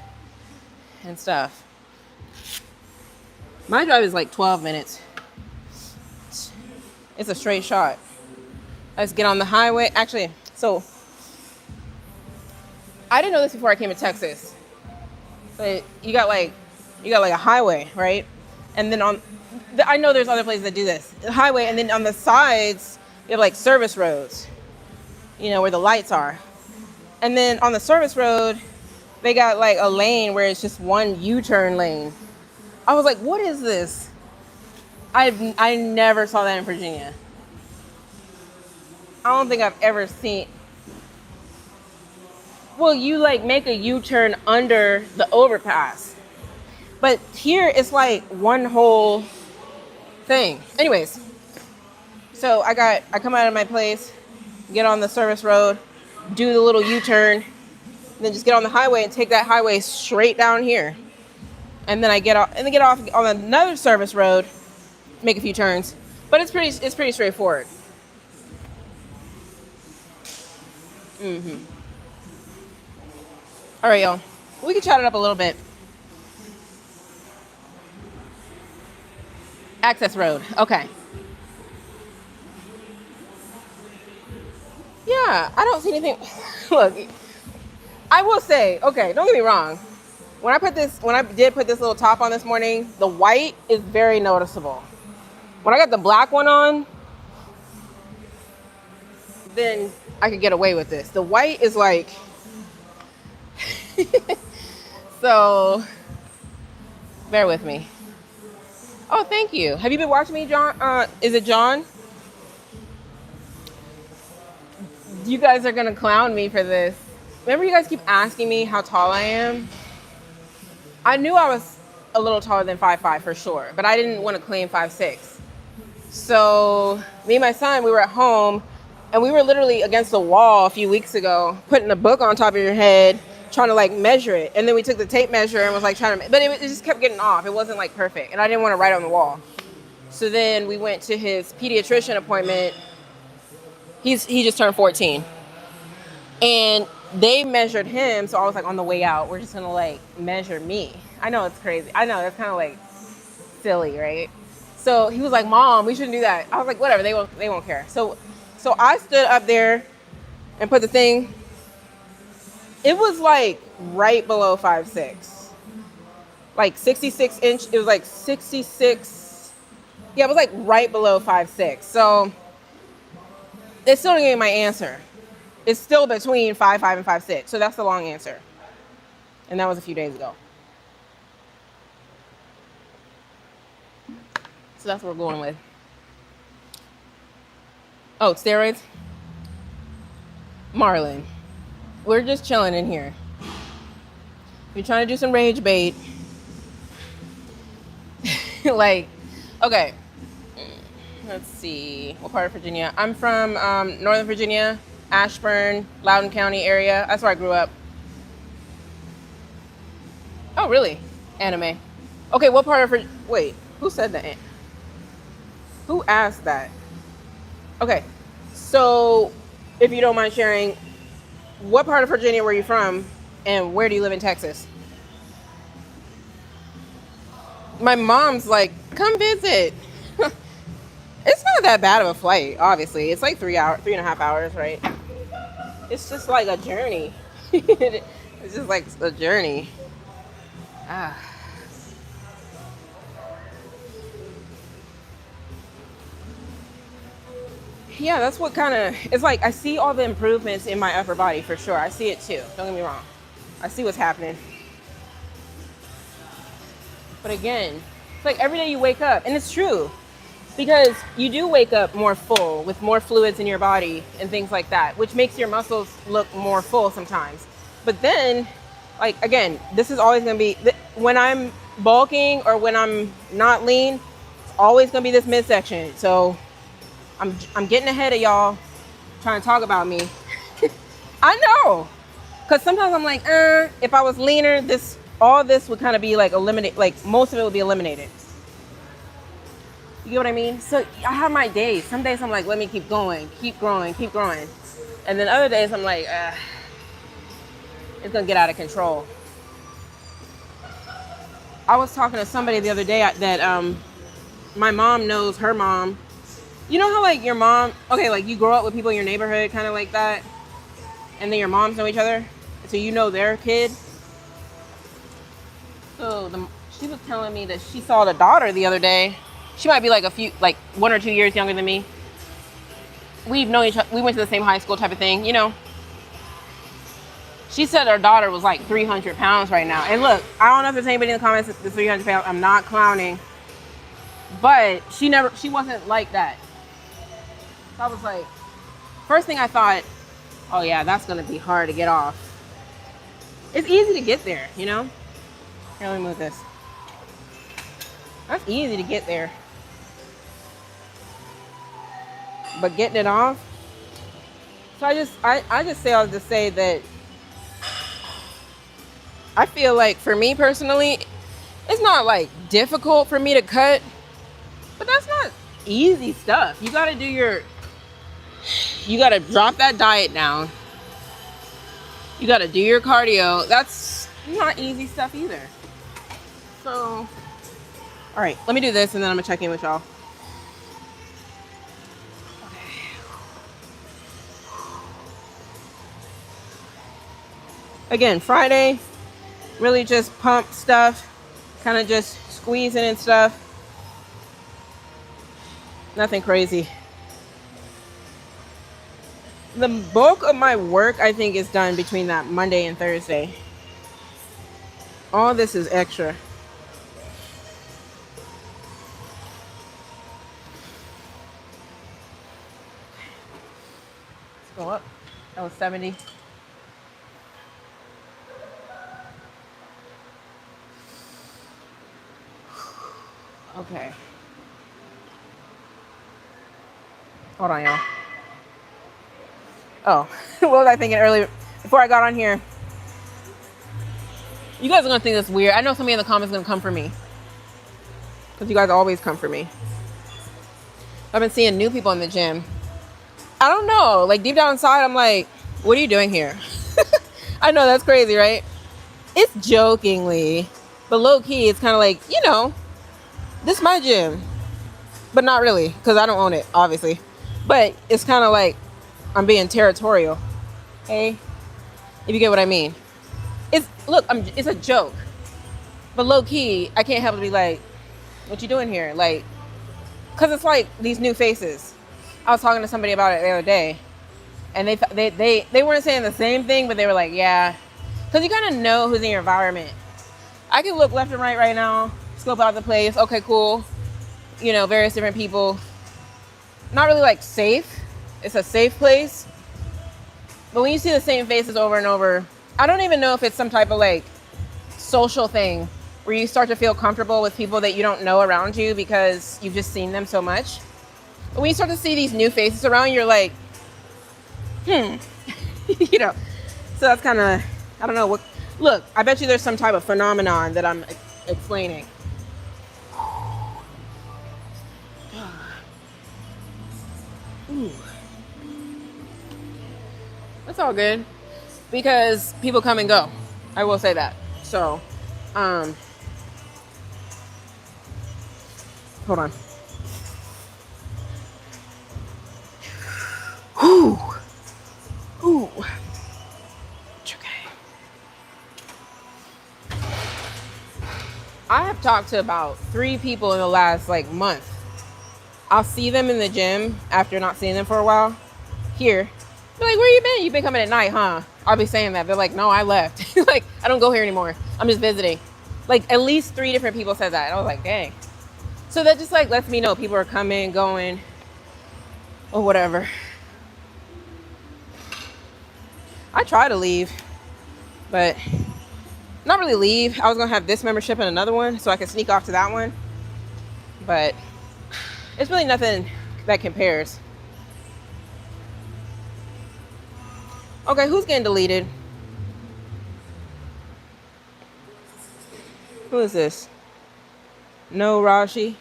and stuff. My drive is like 12 minutes. It's a straight shot. Let's get on the highway. Actually, so I didn't know this before I came to Texas. But you got like a highway, right? And then I know there's other places that do this. The highway, and then on the sides, you have like service roads, you know, where the lights are. And then on the service road, they got like a lane where it's just one U-turn lane. I was like, what is this? I never saw that in Virginia. I don't think I've ever seen. Well, you like make a U-turn under the overpass. But here it's like one whole thing. Anyways, so I come out of my place, get on the service road, do the little U-turn, then just get on the highway and take that highway straight down here. And then I get off on another service road, make a few turns. But it's pretty straightforward. All right, y'all. We can chat it up a little bit. Access road. Okay. Yeah, I don't see anything. Look, I will say, okay, don't get me wrong. When I did put this little top on this morning, the white is very noticeable. When I got the black one on, then I could get away with this. The white is like, so bear with me. Oh, thank you. Have you been watching me, John? Is it John? You guys are gonna clown me for this. Remember, you guys keep asking me how tall I am? I knew I was a little taller than 5'5" for sure, but I didn't want to claim 5'6". So me and my son, we were at home, and we were literally against the wall a few weeks ago, putting a book on top of your head, trying to like measure it. And then we took the tape measure and was like trying to, but it just kept getting off. It wasn't like perfect. And I didn't want to write on the wall. So then we went to his pediatrician appointment. He just turned 14. And they measured him. So I was like, on the way out, we're just going to like measure me. I know it's crazy. I know that's kind of like silly, right? So he was like, Mom, we shouldn't do that. I was like, whatever, they won't care. So I stood up there and put the thing. It was like right below 5'6", like 66 inch. It was like 66. Yeah, it was like right below 5'6". So it still didn't give me my answer. It's still between 5'5" and 5'6". So that's the long answer. And that was a few days ago. So that's what we're going with. Oh, steroids? Marlyn. We're just chilling in here. We're trying to do some rage bait. Like, okay. Let's see. What part of Virginia? I'm from Northern Virginia, Ashburn, Loudoun County area. That's where I grew up. Oh, really? Anime. Okay, what part of Virginia? Wait, who said that? Who asked that? Okay, so if you don't mind sharing, what part of Virginia were you from, and where do you live in Texas? My mom's like, come visit. It's not that bad of a flight, obviously. It's like 3.5 hours, right? It's just like a journey. It's just like a journey. yeah, that's what kind of, it's like I see all the improvements in my upper body for sure. I see it too. Don't get me wrong. I see what's happening. But again, it's like every day you wake up, and it's true, because you do wake up more full with more fluids in your body and things like that, which makes your muscles look more full sometimes. But then, like, again, this is always going to be, when I'm bulking or when I'm not lean, it's always going to be this midsection. So I'm getting ahead of y'all trying to talk about me. I know. Because sometimes I'm like, if I was leaner, all this would kind of be like eliminated, like most of it would be eliminated. You get what I mean? So I have my days. Some days I'm like, let me keep going, keep growing, keep growing. And then other days I'm like, it's gonna get out of control. I was talking to somebody the other day that my mom knows her mom. You know how like your mom, okay, like you grow up with people in your neighborhood kind of like that, and then your moms know each other, so you know their kid. So she was telling me that she saw the daughter the other day. She might be like 1 or 2 years younger than me. We've known each other, we went to the same high school type of thing, you know. She said her daughter was like 300 pounds right now. And look, I don't know if there's anybody in the comments that's 300 pounds. I'm not clowning. But she wasn't like that. So I was like, first thing I thought, oh yeah, that's gonna be hard to get off. It's easy to get there, you know? Here, let me move this. That's easy to get there. But getting it off, so I just say all to say that I feel like for me personally, it's not like difficult for me to cut, but that's not easy stuff. You gotta drop that diet down. You gotta do your cardio. That's not easy stuff either. So, all right, let me do this and then I'm gonna check in with y'all. Again, Friday, really just pump stuff, kind of just squeezing and stuff. Nothing crazy. The bulk of my work, I think, is done between that Monday and Thursday. All this is extra. Let's go up. That was 70. Okay. Hold on, y'all. Oh, what was I thinking earlier before I got on here? You guys are gonna think that's weird. I know somebody in the comments is gonna come for me, because you guys always come for me. I've been seeing new people in the gym. I don't know, like deep down inside, I'm like, what are you doing here? I know that's crazy, right? It's jokingly, but low key, it's kind of like, you know, this is my gym, but not really, because I don't own it, obviously. But it's kind of like I'm being territorial. Hey, if you get what I mean. It's a joke, but low key, I can't help but be like, what you doing here? Like, because it's like these new faces. I was talking to somebody about it the other day, and they weren't saying the same thing, but they were like, yeah, because you kind of know who's in your environment. I can look left and right now, scope out the place. Okay, cool. You know, various different people. Not really like safe. It's a safe place. But when you see the same faces over and over, I don't even know if it's some type of like social thing where you start to feel comfortable with people that you don't know around you because you've just seen them so much. But when you start to see these new faces around, you're like, you know. So that's kind of, I don't know what. Look, I bet you there's some type of phenomenon that I'm explaining. Ooh. It's all good because people come and go. I will say that. So, hold on. Ooh. Ooh. It's okay. I have talked to about 3 people in the last like month. I'll see them in the gym after not seeing them for a while. Here, they're like, where you been? You've been coming at night, huh? I'll be saying that. They're like, no, I left. Like, I don't go here anymore. I'm just visiting. Like, at least 3 different people said that. And I was like, dang. So that just like lets me know people are coming, going, or whatever. I try to leave, but not really leave. I was gonna have this membership and another one so I could sneak off to that one. But it's really nothing that compares. Okay, who's getting deleted? Who is this? No, Rashi.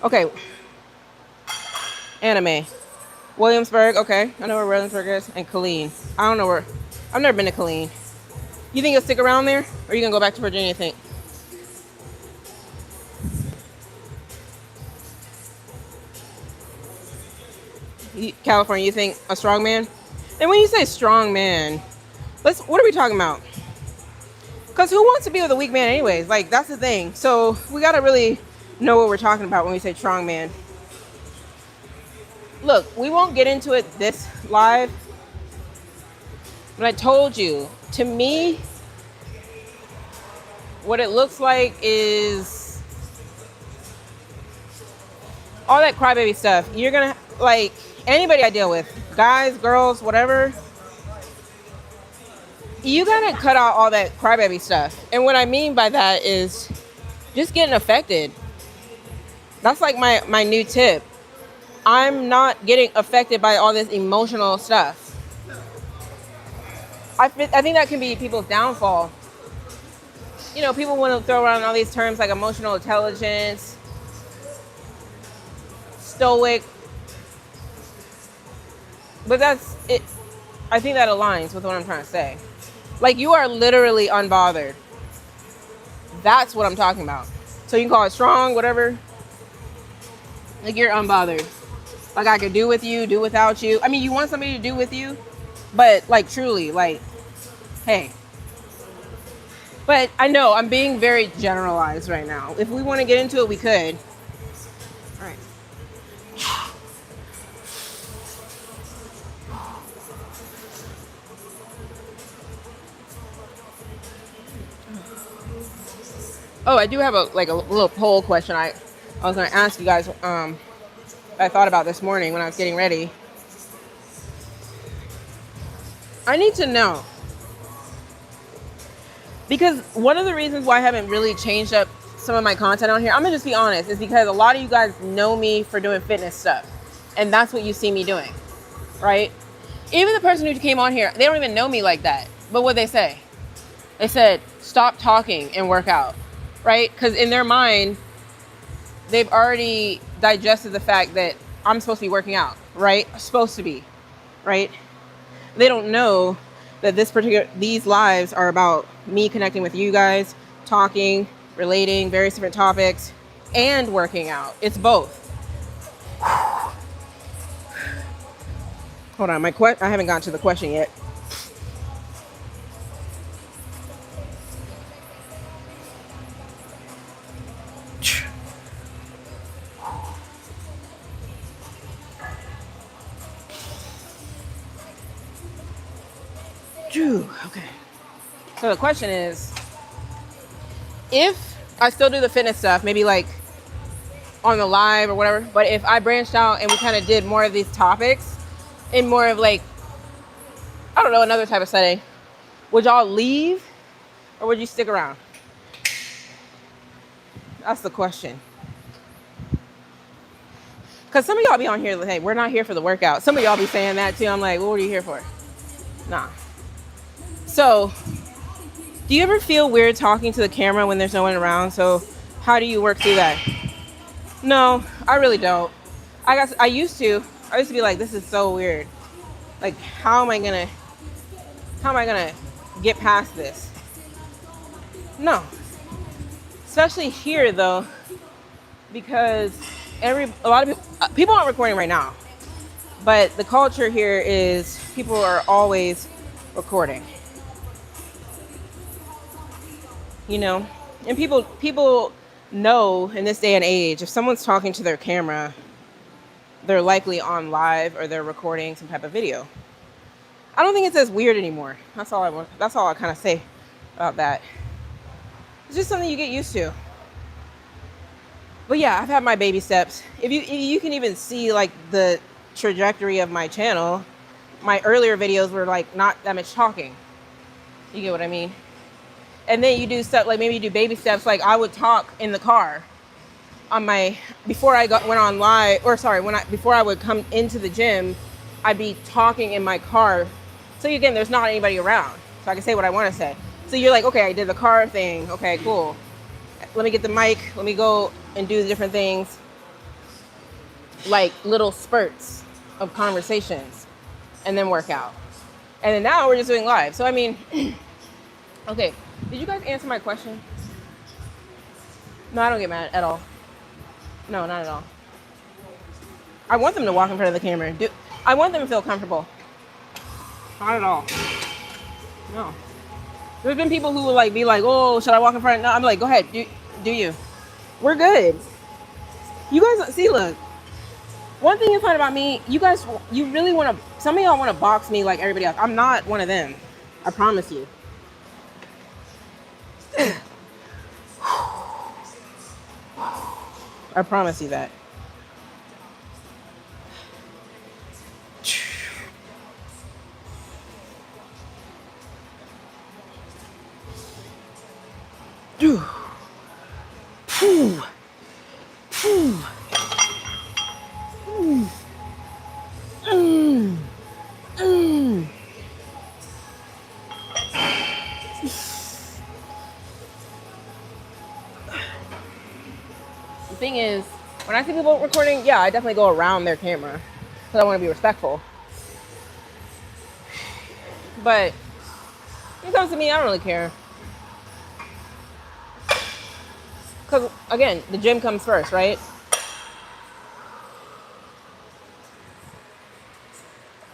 Okay. Anime. Williamsburg, okay. I know where Williamsburg is. And Killeen. I don't know where. I've never been to Killeen. You think you'll stick around there? Or are you going to go back to Virginia, you think? California, you think a strong man? And when you say strong man, what are we talking about? Because who wants to be with a weak man anyways? Like, that's the thing. So we got to really know what we're talking about when we say strong man. Look, we won't get into it this live. But I told you, to me, what it looks like is all that crybaby stuff. You're going to, like, anybody I deal with, guys, girls, whatever, you gotta cut out all that crybaby stuff. And what I mean by that is just getting affected. That's like my new tip. I'm not getting affected by all this emotional stuff. I think that can be people's downfall. You know, people want to throw around all these terms like emotional intelligence, stoic. But that's it. I think that aligns with what I'm trying to say. Like, you are literally unbothered. That's what I'm talking about. So you can call it strong, whatever. Like, you're unbothered. Like, I could do with you, do without you. I mean, you want somebody to do with you, but like, truly, like, hey. But I know I'm being very generalized right now. If we want to get into it, we could. All right. Oh, I do have a little poll question I was going to ask you guys. I thought about this morning when I was getting ready. I need to know, because one of the reasons why I haven't really changed up some of my content on here, I'm gonna just be honest, is because a lot of you guys know me for doing fitness stuff, and that's what you see me doing, right? Even the person who came on here, they don't even know me like that. But what they say? They said, stop talking and work out. Right? Because in their mind, they've already digested the fact that I'm supposed to be working out, right? Supposed to be, right? They don't know that these lives are about me connecting with you guys, talking, relating, various different topics, and working out. It's both. Hold on, I haven't gotten to the question yet. Okay. So the question is, if I still do the fitness stuff, maybe like on the live or whatever, but if I branched out and we kind of did more of these topics in more of like, I don't know, another type of setting, would y'all leave or would you stick around? That's the question. Because some of y'all be on here like, hey, we're not here for the workout. Some of y'all be saying that too. I'm like, well, what are you here for? Nah. So, do you ever feel weird talking to the camera when there's no one around? So, how do you work through that? No, I really don't. I used to be like, this is so weird. Like, how am I gonna get past this? No. Especially here though, because a lot of people aren't recording right now, but the culture here is people are always recording. You know, and people know in this day and age, if someone's talking to their camera, they're likely on live or they're recording some type of video. I don't think it's as weird anymore. That's all I kind of say about that. It's just something you get used to. But yeah, I've had my baby steps. If you can even see like the trajectory of my channel, my earlier videos were like not that much talking. You get what I mean? And then you do stuff like maybe you do baby steps. Like I would talk in the car on my before I went on live, or sorry, before I would come into the gym, I'd be talking in my car. So again, there's not anybody around, so I can say what I want to say. So you're like, okay, I did the car thing. Okay, cool. Let me get the mic. Let me go and do the different things, like little spurts of conversations, and then work out. And then now we're just doing live. So I mean, okay. Did you guys answer my question? No, I don't get mad at all. No, not at all. I want them to walk in front of the camera. I want them to feel comfortable. Not at all. No. There's been people who will like be like, oh, should I walk in front? No, I'm like, go ahead, do you. We're good. You guys, see, look. One thing you find about me, you guys, you really want to, some of y'all want to box me like everybody else. I'm not one of them. I promise you. I promise you that. The thing is, when I see people recording, yeah, I definitely go around their camera because I want to be respectful. But when it comes to me, I don't really care. Because, again, the gym comes first, right?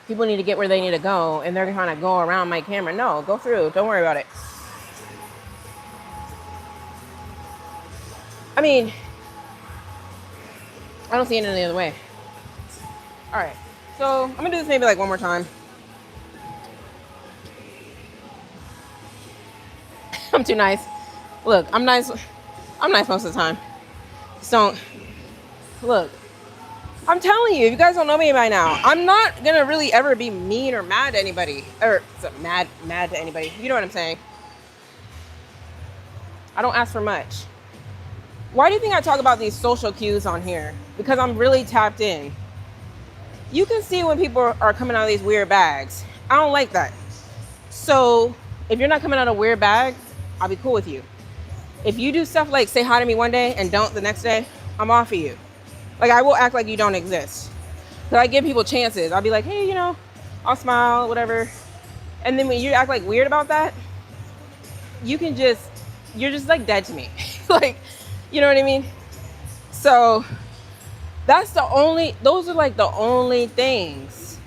People need to get where they need to go, and they're trying to go around my camera. No, go through. Don't worry about it. I mean, I don't see it any other way. All right. So I'm going to do this maybe like one more time. I'm too nice. Look, I'm nice. I'm nice most of the time. Just don't. Look, I'm telling you, if you guys don't know me by now, I'm not going to really ever be mean or mad to anybody. Or mad to anybody. You know what I'm saying? I don't ask for much. Why do you think I talk about these social cues on here? Because I'm really tapped in. You can see when people are coming out of these weird bags. I don't like that. So if you're not coming out of weird bags, I'll be cool with you. If you do stuff like say hi to me one day and don't the next day, I'm off of you. Like I will act like you don't exist. Because I give people chances. I'll be like, hey, I'll smile, whatever. And then when you act like weird about that, you're just like dead to me. Like, you know what I mean? So those are like the only things.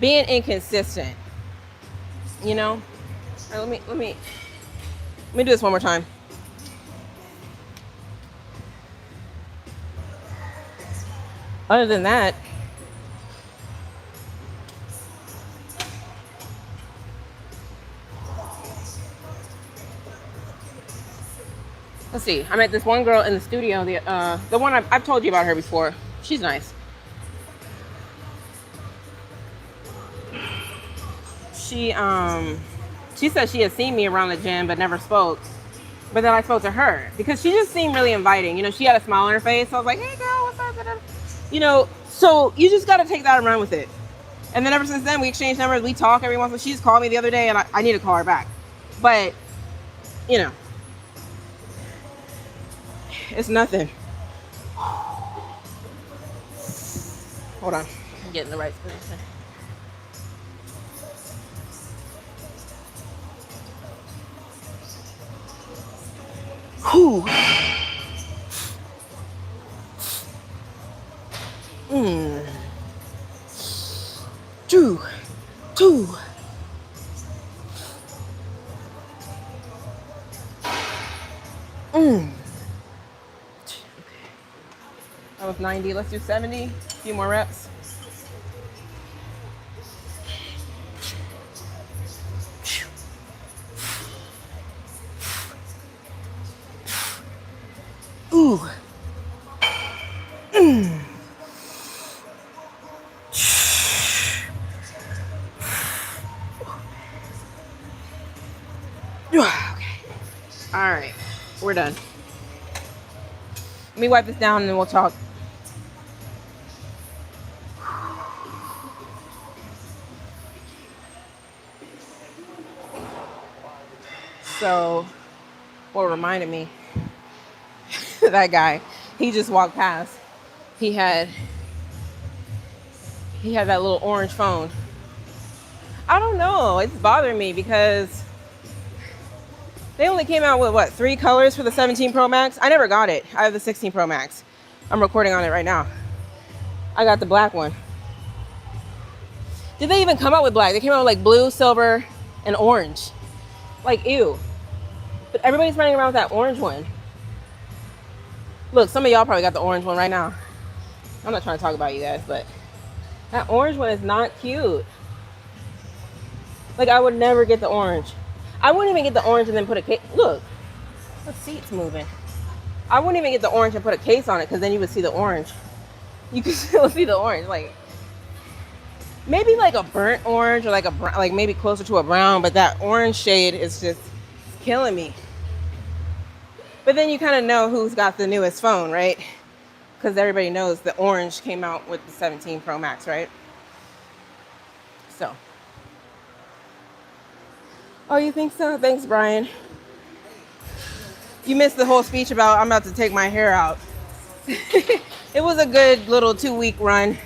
Being inconsistent, All right, let me do this one more time. Other than that, let's see. I met this one girl in the studio. The one I've told you about her before. She's nice. She said she had seen me around the gym but never spoke. But then I spoke to her because she just seemed really inviting. She had a smile on her face. So I was like, hey girl, what's up? So you just got to take that and run with it. And then ever since then, we exchanged numbers. We talk every once in a while. She just called me the other day and I need to call her back. But, it's nothing. Hold on. I'm getting the right position. Whew. Two. almost 90. Let's do 70. A few more reps. Ooh. Okay. All right. We're done. Let me wipe this down and then we'll talk. So, what reminded me, that guy, he just walked past. He had that little orange phone. I don't know. It's bothering me because they only came out with, what, 3 colors for the 17 Pro Max? I never got it. I have the 16 Pro Max. I'm recording on it right now. I got the black one. Did they even come out with black? They came out with like blue, silver, and orange. Like, ew. But everybody's running around with that orange one. Look, some of y'all probably got the orange one right now. I'm not trying to talk about you guys, but that orange one is not cute. Like, I would never get the orange. I wouldn't even get the orange and then put a case. Look, the seat's moving. I wouldn't even get the orange and put a case on it because then you would see the orange. You could still see the orange. Like, maybe like a burnt orange or like a brown, like maybe closer to a brown, but that orange shade is just killing me. But then you kind of know who's got the newest phone, right? Because everybody knows the orange came out with the 17 Pro Max, right? So. Oh, you think so? Thanks, Brian. You missed the whole speech about I'm about to take my hair out. It was a good little 2-week run.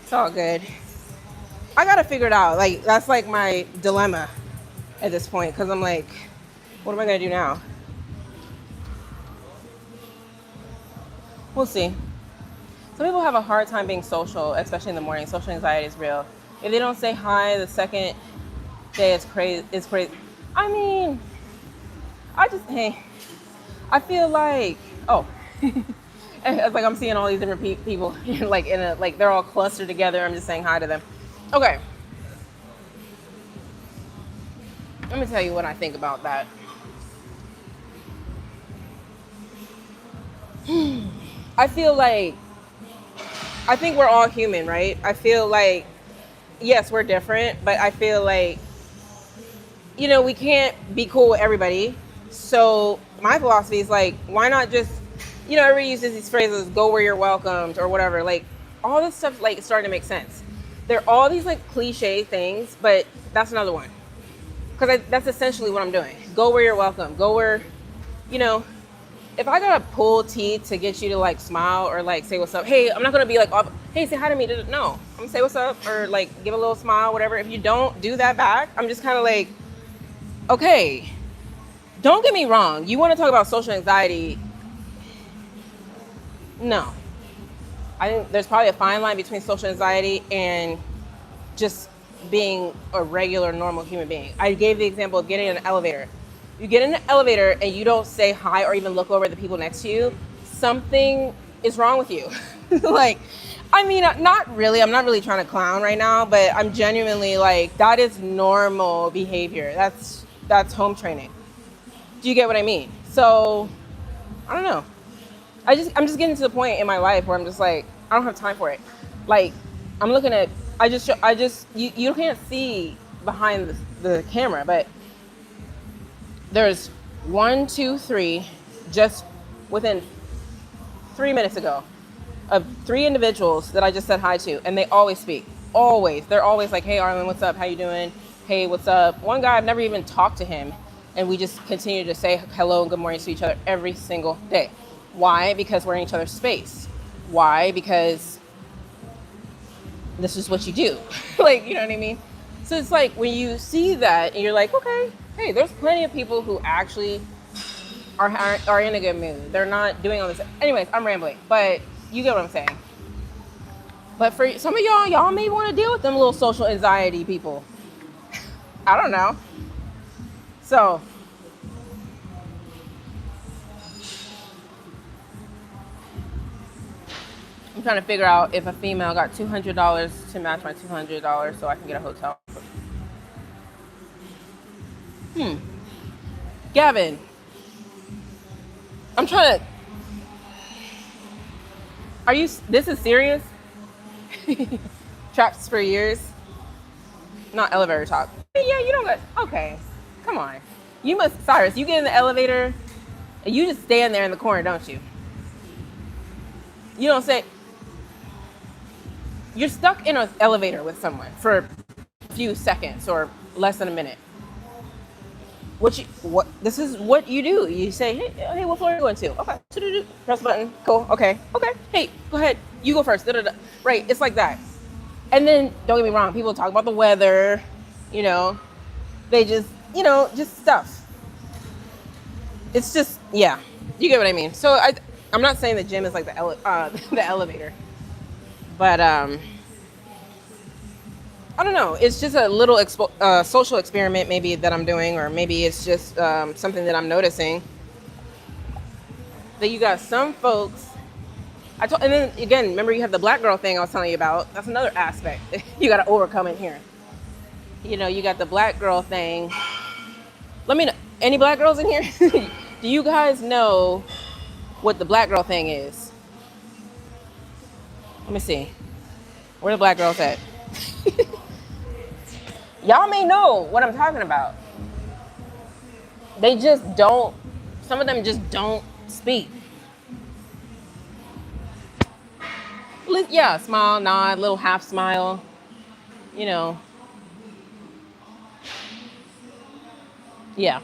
It's all good. I gotta figure it out. Like, that's like my dilemma at this point, because I'm like, what am I gonna do now? We'll see. Some people have a hard time being social, especially in the morning. Social anxiety is real. If they don't say hi the second day, it's crazy. It's crazy. I mean, I feel like, oh, it's like I'm seeing all these different people, like they're all clustered together. I'm just saying hi to them. Okay. Let me tell you what I think about that. I think we're all human, right? I feel like, yes, we're different, but I feel like, you know, we can't be cool with everybody. So my philosophy is like, why not just, you know, everybody uses these phrases, go where you're welcomed or whatever. Like, all this stuff, like, it's starting to make sense. There are all these, like, cliche things, but that's another one. Because that's essentially what I'm doing. Go where you're welcome. Go where, you know, if I gotta pull teeth to get you to, like, smile or, like, say what's up. Hey, I'm not gonna be like, hey, say hi to me. No, I'm gonna say what's up or, like, give a little smile, whatever. If you don't do that back, I'm just kind of like, okay, don't get me wrong. You want to talk about social anxiety? No. I think there's probably a fine line between social anxiety and just being a regular, normal human being. I gave the example of getting in an elevator. You get in an elevator and you don't say hi or even look over at the people next to you, something is wrong with you. Like, I mean, not really. I'm not really trying to clown right now, but I'm genuinely like, that is normal behavior. That's home training. Do you get what I mean? So, I don't know. I'm just getting to the point in my life where I'm just like, I don't have time for it. Like, I'm looking at, you can't see behind the camera, but there's 1, 2, 3, just within 3 minutes ago, of 3 individuals that I just said hi to, and they always speak. Always. They're always like, hey, Arlyn, what's up? How you doing? Hey, what's up? One guy, I've never even talked to him, and we just continue to say hello and good morning to each other every single day. Why? Because we're in each other's space. Why? Because this is what you do. Like, you know what I mean? So it's like when you see that and you're like, okay, hey, there's plenty of people who actually are in a good mood. They're not doing all this. Anyways, I'm rambling, but you get what I'm saying. But for some of y'all may want to deal with them little social anxiety people. I don't know. So, I'm trying to figure out if a female got $200 to match my $200 so I can get a hotel. Gavin, I'm trying to. Are you? This is serious? Traps for years. Not elevator talk. Yeah, you don't get. Okay, come on. You must, Cyrus. You get in the elevator, and you just stand there in the corner, don't you? You don't say. You're stuck in an elevator with someone for a few seconds or less than a minute. What? This is what you do. You say, hey, what floor are you going to? Okay, press the button. Cool. Okay. Hey, go ahead. You go first. Da-da-da. Right. It's like that. And then, don't get me wrong. People talk about the weather. You know, they just, just stuff. It's just, yeah. You get what I mean. So I'm not saying the gym is like the the elevator, but I don't know. It's just a little social experiment maybe that I'm doing, or maybe it's just something that I'm noticing. That you got some folks. And then again, remember you have the black girl thing I was telling you about. That's another aspect you got to overcome in here. You got the black girl thing. Let me know. Any black girls in here? Do you guys know what the black girl thing is? Let me see. Where the black girls at? Y'all may know what I'm talking about. They just don't, some of them just don't speak. Yeah, smile, nod, little half smile, Yeah.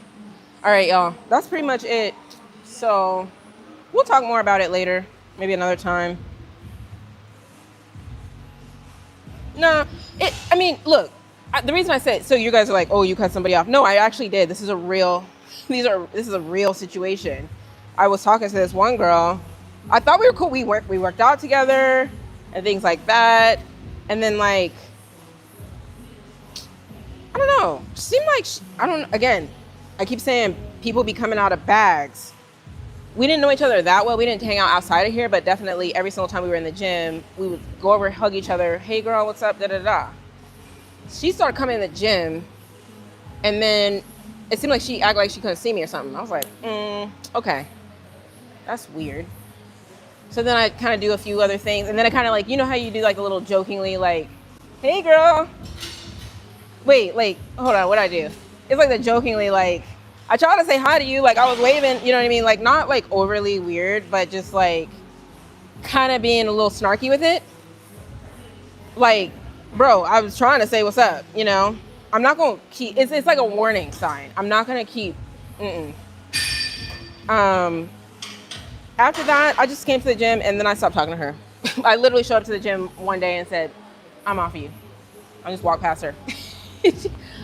All right, y'all. That's pretty much it. So we'll talk more about it later, maybe another time. No, look, the reason I said, so you guys are like, oh, you cut somebody off. No, I actually did. This is a real situation. I was talking to this one girl. I thought we were cool. We worked out together and things like that. And then I don't know. Seemed like, again, I keep saying people be coming out of bags. We didn't know each other that well. We didn't hang out outside of here, but definitely every single time we were in the gym, we would go over, hug each other. Hey girl, what's up? Da da da. She started coming in the gym, and then it seemed like she acted like she couldn't see me or something. I was like, okay, that's weird. So then I kind of do a few other things, and then I kind of how you do a little jokingly hey girl. Wait, hold on, what'd I do? It's the jokingly I tried to say hi to you, I was waving, you know what I mean? Not overly weird, but just kind of being a little snarky with it. Bro, I was trying to say what's up, I'm not going to keep, it's like a warning sign. I'm not going to keep, After that, I just came to the gym and then I stopped talking to her. I literally showed up to the gym one day and said, I'm off of you. I just walked past her.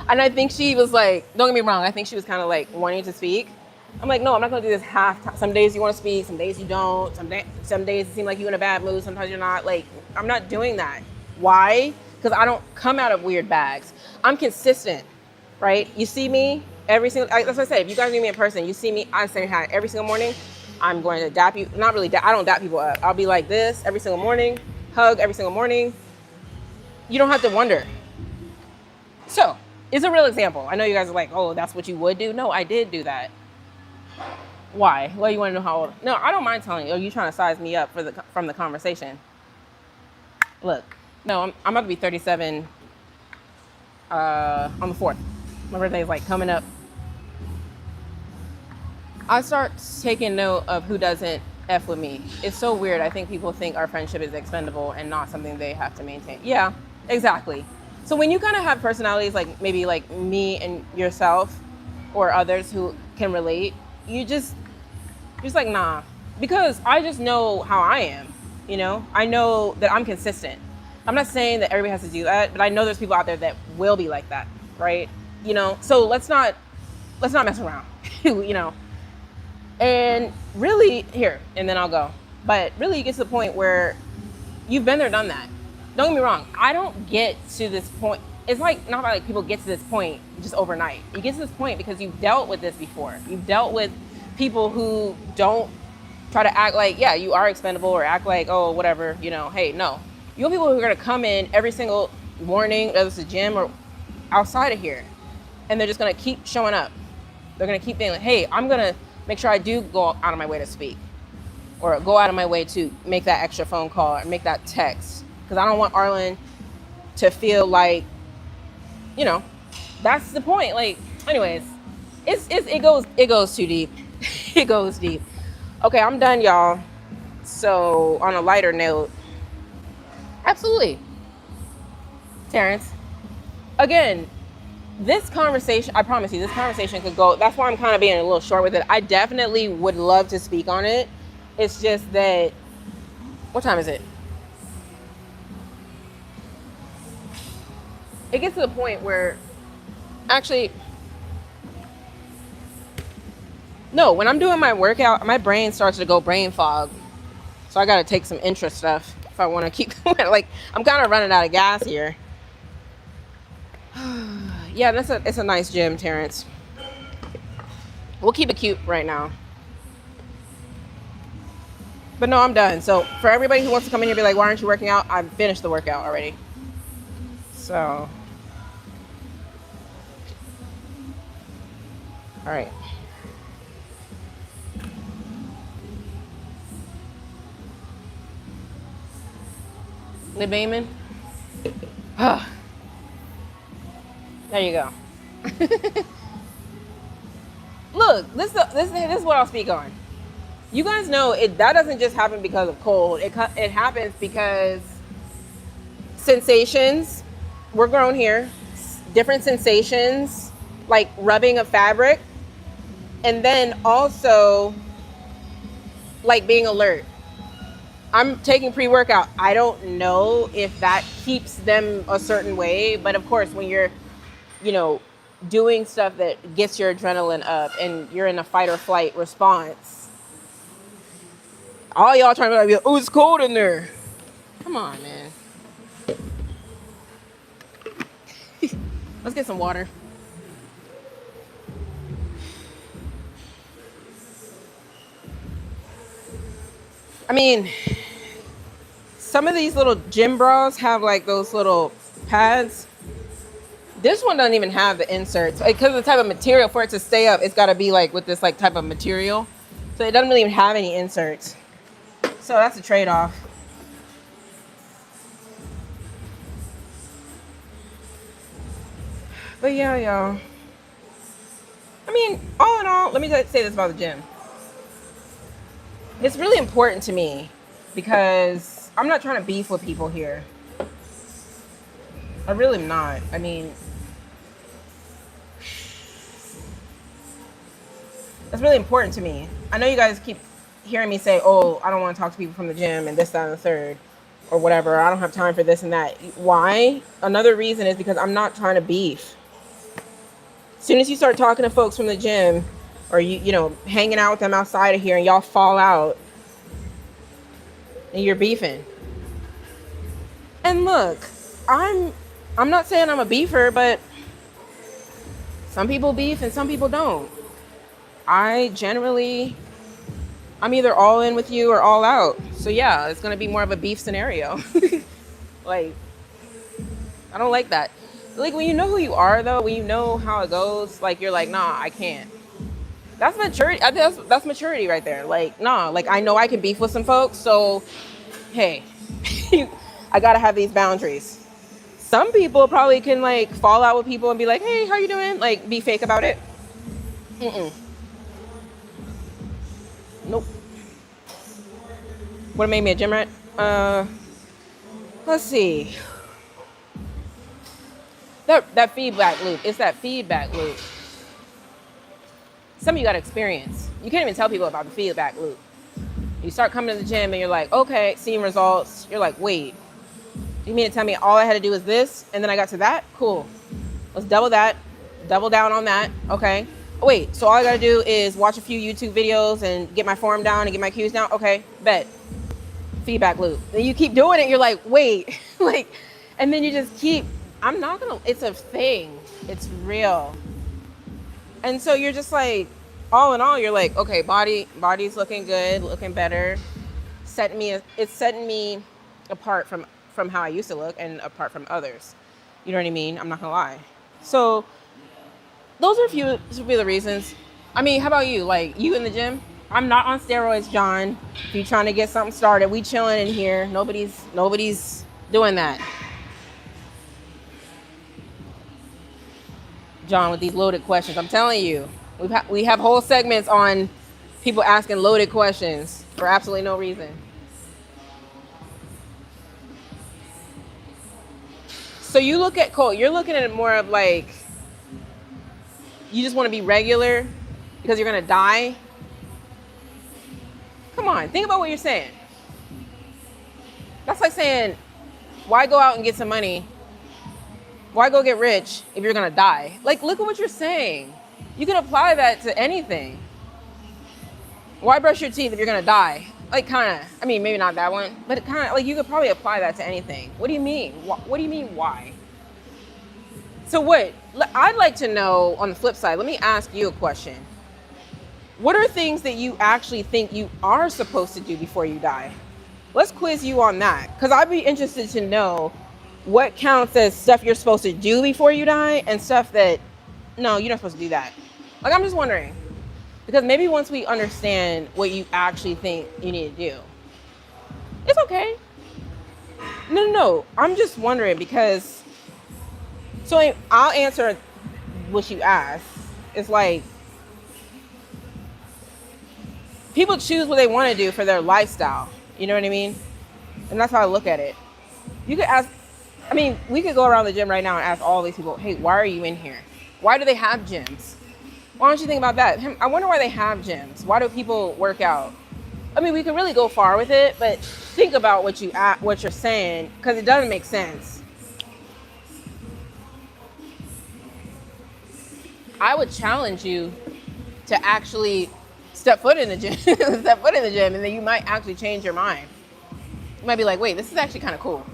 And I think she was don't get me wrong, I think she was kind of wanting to speak. I'm no, I'm not going to do this half time. Some days you want to speak, some days you don't. Some days it seems like you're in a bad mood, sometimes you're not. I'm not doing that. Why? Because I don't come out of weird bags. I'm consistent, right? You see me every single, that's what I said, if you guys meet me in person, you see me, I say hi every single morning. I'm going to dap you, not really, I don't dap people up. I'll be like this every single morning, hug every single morning. You don't have to wonder. So, it's a real example. I know you guys are oh, that's what you would do. No, I did do that. Why? Well, you want to know how old? No, I don't mind telling you. Are you trying to size me up from the conversation? Look, no, I'm about to be 37 on the 4th. My birthday's coming up. I start taking note of who doesn't F with me. It's so weird. I think people think our friendship is expendable and not something they have to maintain. Yeah, exactly. So when you kind of have personalities maybe me and yourself or others who can relate, you're just nah. Because I just know how I am, I know that I'm consistent. I'm not saying that everybody has to do that, but I know there's people out there that will be like that, right? So let's not mess around, And really, here, and then I'll go. But really, you get to the point where you've been there, done that. Don't get me wrong. I don't get to this point. It's not people get to this point just overnight. You get to this point because you've dealt with this before. You've dealt with people who don't try to act like, yeah, you are expendable, or act like, oh, whatever, you know, hey, no. You have people who are gonna come in every single morning, whether it's a gym or outside of here, and they're just gonna keep showing up. They're gonna keep being like, hey, I'm gonna make sure I do go out of my way to speak, or go out of my way to make that extra phone call or make that text, because I don't want Arlyn to feel like, you know, that's the point. Like, anyways, it goes too deep. It goes deep. Okay, I'm done, y'all. So on a lighter note, absolutely, Terrence. Again, this conversation, I promise you, this conversation could go. That's why I'm kind of being a little short with it. I definitely would love to speak on it. It's just that, what time is it? It gets to the point where, actually, no, when I'm doing my workout, my brain starts to go brain fog. So I got to take some interest stuff if I want to keep going. Like, I'm kind of running out of gas here. Yeah, it's a nice gym, Terrence. We'll keep it cute right now. But no, I'm done. So for everybody who wants to come in here and be like, why aren't you working out? I've finished the workout already. So, all right. Lib Damon. There you go. Look, this is what I'll speak on. You guys know that doesn't just happen because of cold. It happens because sensations. We're grown here. Different sensations, like rubbing of fabric, and then also like being alert. I'm taking pre-workout. I don't know if that keeps them a certain way, but of course, when you're, you know, doing stuff that gets your adrenaline up and you're in a fight or flight response, all y'all trying to be like, oh, it's cold in there. Come on, man. Let's get some water. I mean, some of these little gym bras have like those little pads. This one doesn't even have the inserts because of the type of material. For it to stay up, it's got to be like with this like type of material. So it doesn't really even have any inserts. So that's a trade-off. But yeah, y'all. I mean, all in all, let me say this about the gym. It's really important to me because I'm not trying to beef with people here. I really am not. I mean, that's really important to me. I know you guys keep hearing me say, oh, I don't want to talk to people from the gym and this, that, and the third, or whatever. I don't have time for this and that. Why? Another reason is because I'm not trying to beef. As soon as you start talking to folks from the gym, or you know, hanging out with them outside of here, and y'all fall out, and you're beefing. And look, I'm not saying I'm a beefer, but some people beef and some people don't. I'm either all in with you or all out. So yeah, it's gonna be more of a beef scenario. Like, I don't like that. Like, when you know who you are, though, when you know how it goes, like, you're like, nah, I can't. That's maturity. I think that's maturity right there. Like, nah, like, I know I can beef with some folks, so hey, I gotta have these boundaries. Some people probably can like fall out with people and be like, hey, how you doing? Like, be fake about it. Nope. What made me a gym rat? Let's see. That feedback loop. It's that feedback loop. Some of you got experience. You can't even tell people about the feedback loop. You start coming to the gym and you're like, okay, seeing results. You're like, wait, you mean to tell me all I had to do was this and then I got to that? Cool. Let's double that. Double down on that. Okay. Oh, wait, so all I got to do is watch a few YouTube videos and get my form down and get my cues down? Okay, bet. Feedback loop. Then you keep doing it. You're like, wait, like, and then you just keep, I'm not going to, it's a thing. It's real. And so you're just like, all in all, you're like, okay, body's looking good, looking better. It's setting me apart from how I used to look and apart from others. You know what I mean? I'm not gonna lie. So those are a few of the reasons. I mean, how about you? Like, you in the gym? I'm not on steroids, John. If you're trying to get something started, we chilling in here. Nobody's doing that. John, with these loaded questions, I'm telling you, we have whole segments on people asking loaded questions for absolutely no reason. So you look at Cole, you're looking at it more of like, you just want to be regular because you're gonna die. Come on, think about what you're saying. That's like saying, why go out and get some money? Why go get rich if you're gonna die? Like, look at what you're saying. You can apply that to anything. Why brush your teeth if you're gonna die? Like, kind of, I mean, maybe not that one, but it kind of, like, you could probably apply that to anything. What do you mean? What do you mean, why? So what, I'd like to know on the flip side, let me ask you a question. What are things that you actually think you are supposed to do before you die? Let's quiz you on that, because I'd be interested to know what counts as stuff you're supposed to do before you die and stuff that, no, you're not supposed to do that. Like, I'm just wondering, because maybe once we understand what you actually think you need to do, it's okay. No, I'm just wondering because, so I'll answer what you asked. It's like, people choose what they want to do for their lifestyle. You know what I mean? And that's how I look at it. You could ask, I mean, we could go around the gym right now and ask all these people, hey, why are you in here? Why do they have gyms? Why don't you think about that? I wonder why they have gyms. Why do people work out? I mean, we could really go far with it, but think about what you're saying, because it doesn't make sense. I would challenge you to actually step foot in the gym, and then you might actually change your mind. You might be like, wait, this is actually kind of cool.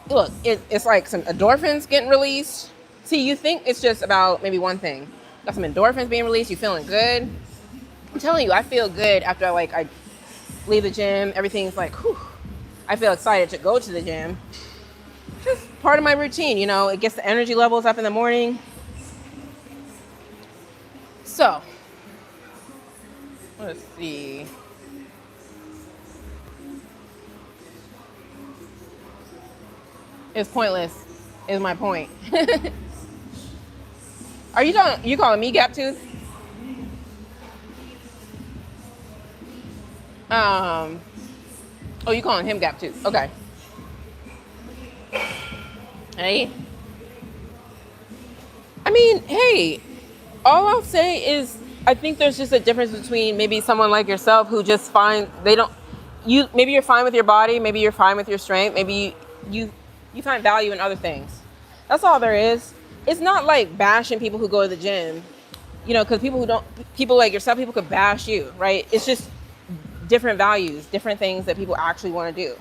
Look, it's like some endorphins getting released. See, you think it's just about maybe one thing. Got some endorphins being released, you feeling good. I'm telling you, I feel good after I leave the gym. Everything's like, whew. I feel excited to go to the gym. Just part of my routine, you know, it gets the energy levels up in the morning. So, let's see. It's pointless, is my point. Are you calling me gap tooth? Oh, you calling him gap tooth? Okay. Hey. I mean, hey, all I'll say is I think there's just a difference between maybe someone like yourself who just maybe you're fine with your body, maybe you're fine with your strength, maybe you find value in other things. That's all there is. It's not like bashing people who go to the gym, you know, because people like yourself, people could bash you, right? It's just different values, different things that people actually want to do.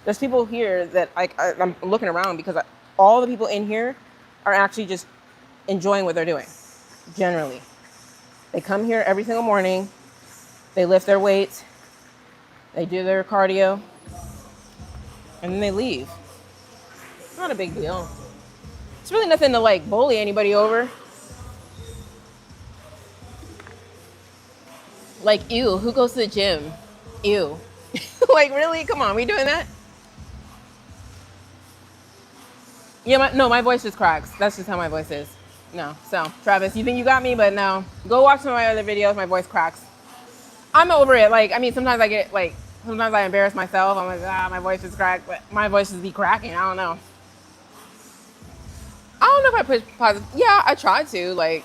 There's people here that I'm looking around because all the people in here are actually just enjoying what they're doing, generally. They come here every single morning, they lift their weights, they do their cardio, and then they leave. It's not a big deal. It's really nothing to like bully anybody over. Like, ew, who goes to the gym? Ew. Like, really? Come on, we doing that? Yeah, my voice just cracks. That's just how my voice is. No, so, Travis, you think you got me, but no. Go watch some of my other videos, my voice cracks. I'm over it. Like, I mean, sometimes I embarrass myself. I'm like, my voice is cracked, but my voice is be cracking. I don't know. I don't know if I push positive. Yeah, I tried to. Like,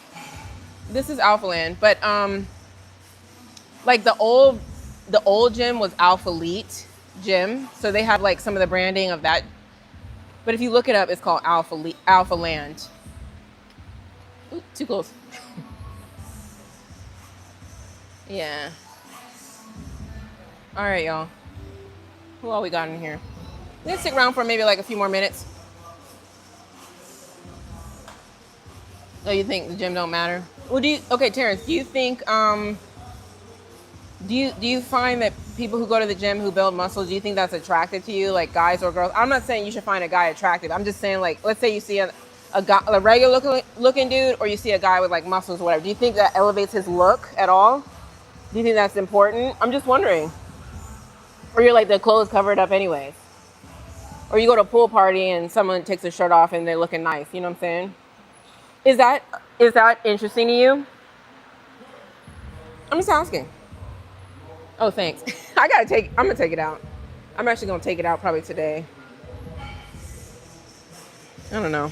this is Alpha Land, but like the old gym was Alpha Elite Gym, so they have like some of the branding of that. But if you look it up, it's called Alpha Land. Ooh, too close. Yeah. All right, y'all. Who all we got in here? We're gonna stick around for maybe like a few more minutes. Oh, you think the gym don't matter? Well, okay, Terrence, do you think do you find that people who go to the gym who build muscles, do you think that's attractive to you, like guys or girls? I'm not saying you should find a guy attractive. I'm just saying, like, let's say you see a guy, a regular looking dude, or you see a guy with like muscles or whatever. Do you think that elevates his look at all? Do you think that's important? I'm just wondering. Or you're like, the clothes covered up anyways. Or you go to a pool party and someone takes their shirt off and they're looking nice. You know what I'm saying? Is that interesting to you? I'm just asking. Oh, thanks. I'm gonna take it out. I'm actually gonna take it out probably today. I don't know.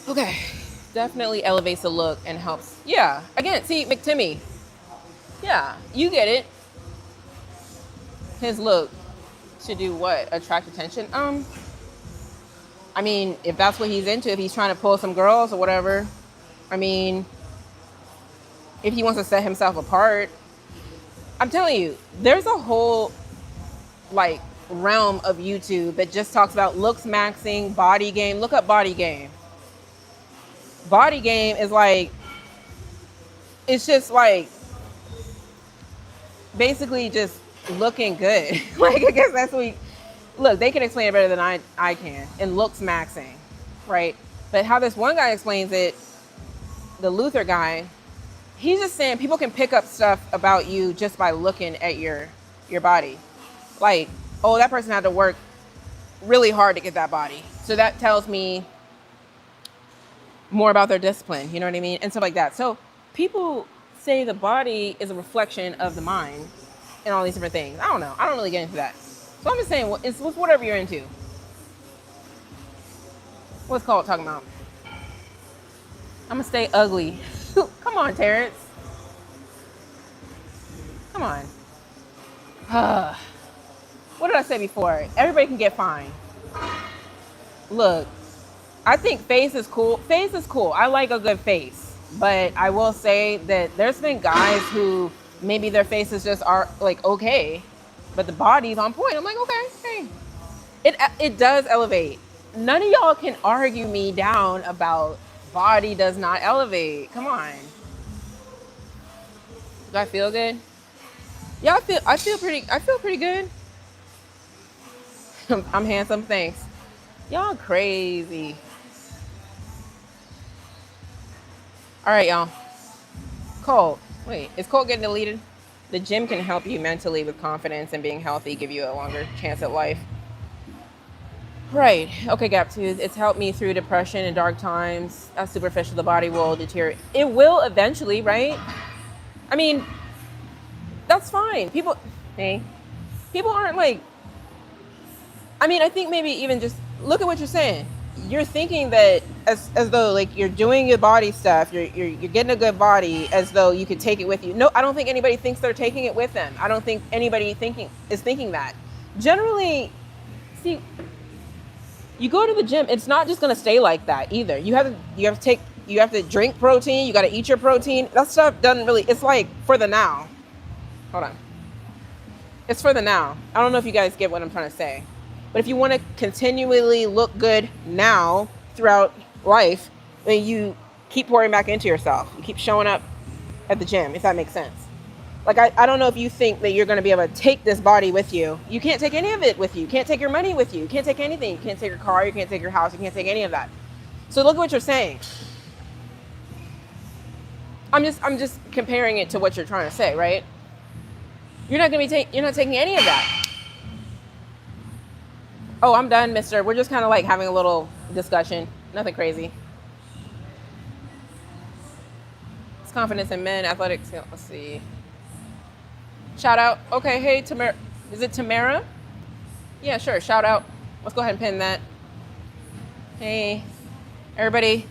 Okay. Definitely elevates the look and helps. Yeah. Again, see, McTimmy. Yeah, you get it. His look to do what? Attract attention? I mean, if that's what he's into, if he's trying to pull some girls or whatever, I mean, if he wants to set himself apart, I'm telling you, there's a whole like realm of YouTube that just talks about looks maxing, body game. Look up body game. Body game is like, it's just like basically just looking good. Like, I guess that's what look, they can explain it better than I can. And looks maxing, right? But how this one guy explains it, the Luther guy, he's just saying people can pick up stuff about you just by looking at your body. Like, oh, that person had to work really hard to get that body. So that tells me more about their discipline, you know what I mean? And stuff like that. So people say the body is a reflection of the mind and all these different things. I don't know. I don't really get into that. So I'm just saying, it's whatever you're into. What's called talking about? I'm gonna stay ugly. Come on, Terrence. Come on. What did I say before? Everybody can get fined. Look, I think face is cool. Face is cool. I like a good face. But I will say that there's been guys who maybe their faces just are like okay, but the body's on point. I'm like, okay, hey. It does elevate. None of y'all can argue me down about body does not elevate. Come on. Do I feel good? Yeah, I feel pretty good. I'm handsome, thanks. Y'all crazy. All right, y'all. Cole. Wait, is Cole getting deleted? The gym can help you mentally with confidence and being healthy, give you a longer chance at life. Right. Okay, Gap Tooth. It's helped me through depression and dark times. As superficial, the body will deteriorate. It will eventually, right? I mean, that's fine. People aren't like, I mean, I think maybe even just look at what you're saying. You're thinking that as though like you're doing your body stuff, you're getting a good body as though you could take it with you. No, I don't think anybody thinks they're taking it with them. I don't think anybody is thinking that. Generally, see, you go to the gym, it's not just going to stay like that either. You have to drink protein, you got to eat your protein. That stuff doesn't really, it's like for the now. Hold on. It's for the now. I don't know if you guys get what I'm trying to say. But if you want to continually look good now throughout life, then you keep pouring back into yourself. You keep showing up at the gym, if that makes sense. Like, I don't know if you think that you're going to be able to take this body with you. You can't take any of it with you. You can't take your money with you. You can't take anything. You can't take your car. You can't take your house. You can't take any of that. So look at what you're saying. I'm just comparing it to what you're trying to say, right? You're not taking any of that. Oh, I'm done, mister. We're just kind of like having a little discussion. Nothing crazy. It's confidence in men, athletics. Let's see. Shout out. Okay, hey, Tamara. Is it Tamara? Yeah, sure. Shout out. Let's go ahead and pin that. Hey, everybody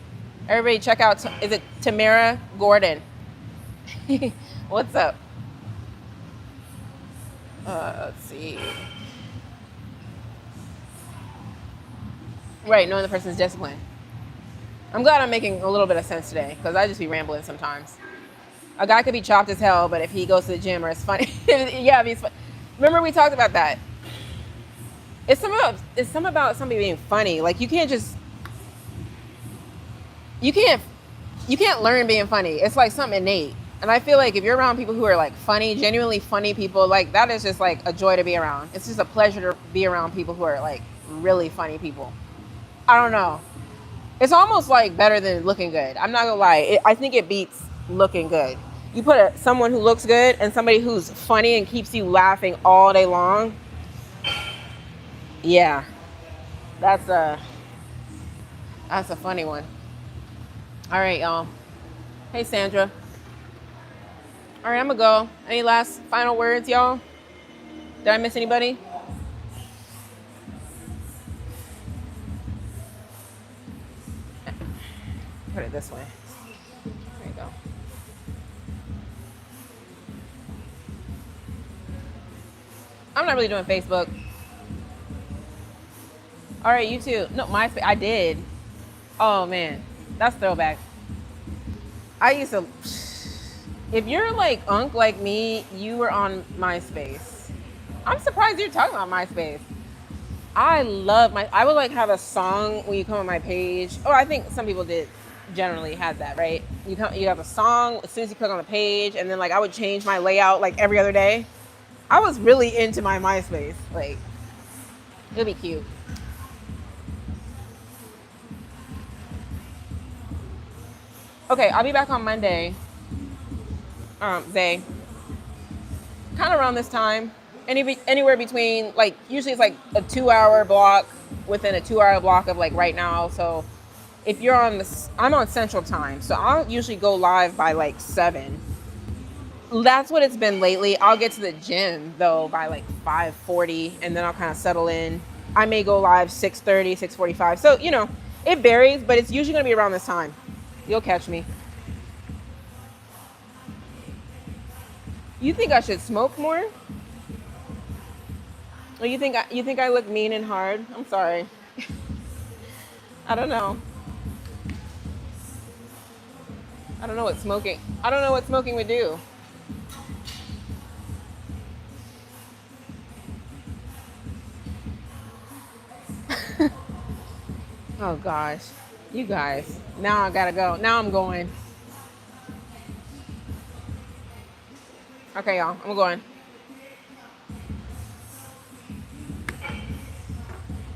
check out. Is it Tamara Gordon? What's up? Let's see. Right, knowing the person's discipline. I'm glad I'm making a little bit of sense today because I just be rambling sometimes. A guy could be chopped as hell, but if he goes to the gym or it's funny, yeah, if he's fun. Remember we talked about that. It's something about somebody being funny. Like you can't you can't learn being funny. It's like something innate. And I feel like if you're around people who are like funny, genuinely funny people, like that is just like a joy to be around. It's just a pleasure to be around people who are like really funny people. I don't know. It's almost like better than looking good. I'm not gonna lie. I think it beats looking good. You put someone who looks good and somebody who's funny and keeps you laughing all day long. Yeah, that's a funny one. All right, y'all. Hey, Sandra. All right, I'm gonna go. Any last final words, y'all? Did I miss anybody? Put it this way. There you go. I'm not really doing Facebook. All right, you too. No, MySpace. I did. Oh man, that's throwback. I used to. If you're like unk like me, you were on MySpace. I'm surprised you're talking about MySpace. I love I would like have a song when you come on my page. Oh, I think some people did generally had that, right? You have a song as soon as you click on the page, and then like I would change my layout like every other day. I was really into my MySpace. Like, it'd be cute. Okay, I'll be back on Monday. Zay. Kind of around this time. Anywhere between, like, usually it's like a 2-hour block within a 2-hour block of like right now. So if you're I'm on Central Time. So I'll usually go live by like 7. That's what it's been lately. I'll get to the gym though by like 5:40 and then I'll kind of settle in. I may go live 6:30, 6:45. So, you know, it varies, but it's usually going to be around this time. You'll catch me. You think I should smoke more? Or you think I look mean and hard? I'm sorry. I don't know. I don't know what smoking would do. Oh gosh. You guys. Now I gotta go. Now I'm going. Okay, y'all. I'm going.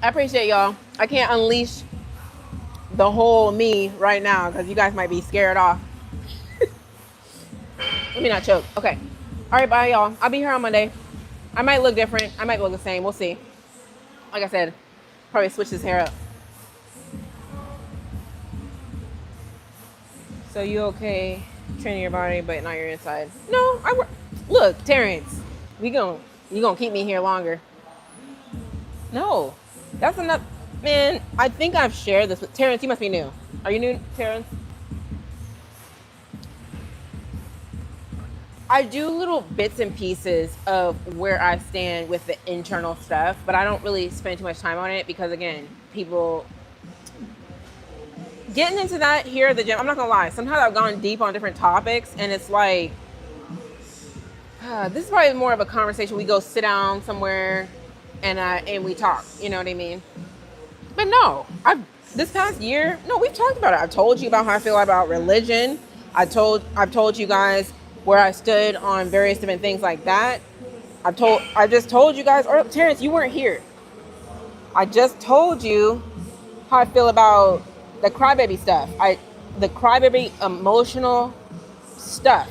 I appreciate y'all. I can't unleash the whole me right now because you guys might be scared off. Let me not choke. Okay. All right, bye, y'all. I'll be here on Monday. I might look different. I might look the same. We'll see. Like I said, probably switch his hair up. So you okay training your body, but not your inside? No, look, Terrence, you gonna keep me here longer. No, that's enough. Man, I think I've shared this with Terrence. You must be new. Are you new, Terrence? I do little bits and pieces of where I stand with the internal stuff, but I don't really spend too much time on it because, again, people getting into that here at the gym. I'm not gonna lie. Sometimes I've gone deep on different topics, and it's like, this is probably more of a conversation. We go sit down somewhere, and we talk. You know what I mean? But no, this past year, no, we've talked about it. I've told you about how I feel about religion. I've told you guys where I stood on various different things like that. I just told you guys, or Terrence, you weren't here. I just told you how I feel about the crybaby stuff. The crybaby emotional stuff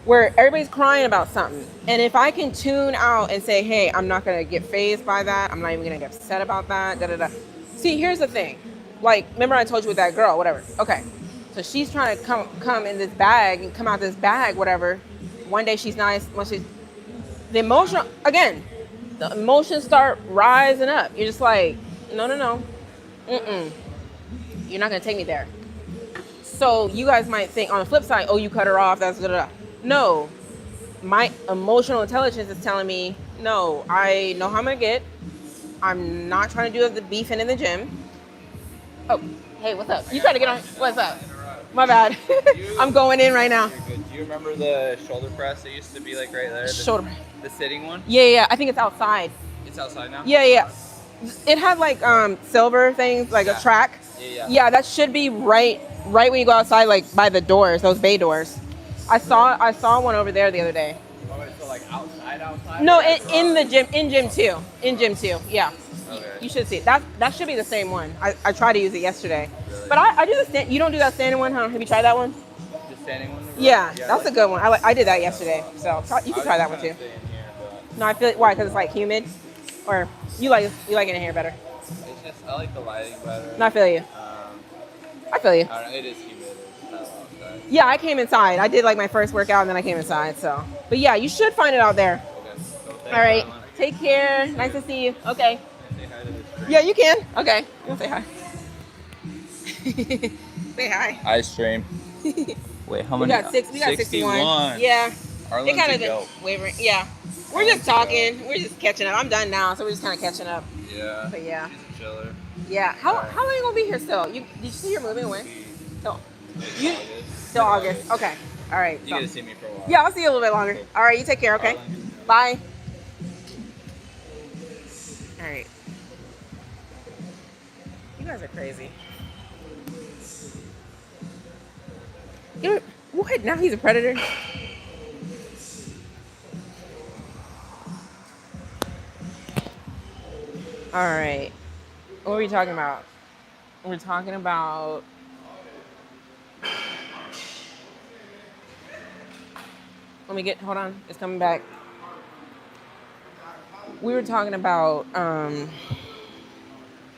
where everybody's crying about something. And if I can tune out and say, hey, I'm not gonna get fazed by that. I'm not even gonna get upset about that. Da, da, da. See, here's the thing. Like, remember I told you with that girl, whatever. Okay. So she's trying to come in this bag and come out this bag, whatever. One day she's nice. The emotions start rising up. You're just like, no. You're not going to take me there. So you guys might think on the flip side, oh, you cut her off. That's da, da, da. No, my emotional intelligence is telling me, no, I know how I'm going to get. I'm not trying to do the beefing in the gym. Oh, hey, what's up? You trying to get on? What's up? My bad. I'm going in right now. You're good. Do you remember the shoulder press that used to be like right there? The sitting one? Yeah. I think it's outside. It's outside now? Yeah. It had like silver things, like a track. Yeah. Yeah, that should be right right when you go outside, like by the doors, those bay doors. I saw one over there the other day. Oh, wait, so like outside? No, in the gym, in gym too. Yeah, Okay. you should see it. That should be the same one. I tried to use it yesterday, Really? but I do the stand. You don't do that standing one, huh? Have you tried that one? The standing one? Yeah, that's a good one. I did that yesterday, so you can try that one too. Stay in here, but No, I feel why? Because it's like humid, or you like it in here better. it's just I like the lighting better. No, I feel you. I feel you. I don't know, it is humid. It's not outside. Yeah, I came inside. I did like my first workout and then I came inside. So, but yeah, you should find it out there. Okay. So thanks, All right. Arlyn. Take care. Nice to see you. Okay. Say hi to this stream. Yeah, you can. Okay. You want to say hi? Say hi. Hi, stream. Wait, how many? We got 61. Yeah. Arlyn's It kind a of goat. wavering. Yeah. We're just talking. We're just catching up. I'm done now, so we're just kind of catching up. Yeah. But yeah. She's a chiller. Yeah. How Alright. long are you gonna be here still? Did you see you're moving away? Till You? till August. Okay. All right. You So. get to see me for a while. Yeah, I'll see you a little bit longer. All right. You take care. Okay. Arlyn. Bye. All right. You guys are crazy. What? Now he's a predator? All right. What are we talking about? We're talking about... hold on. It's coming back. We were talking about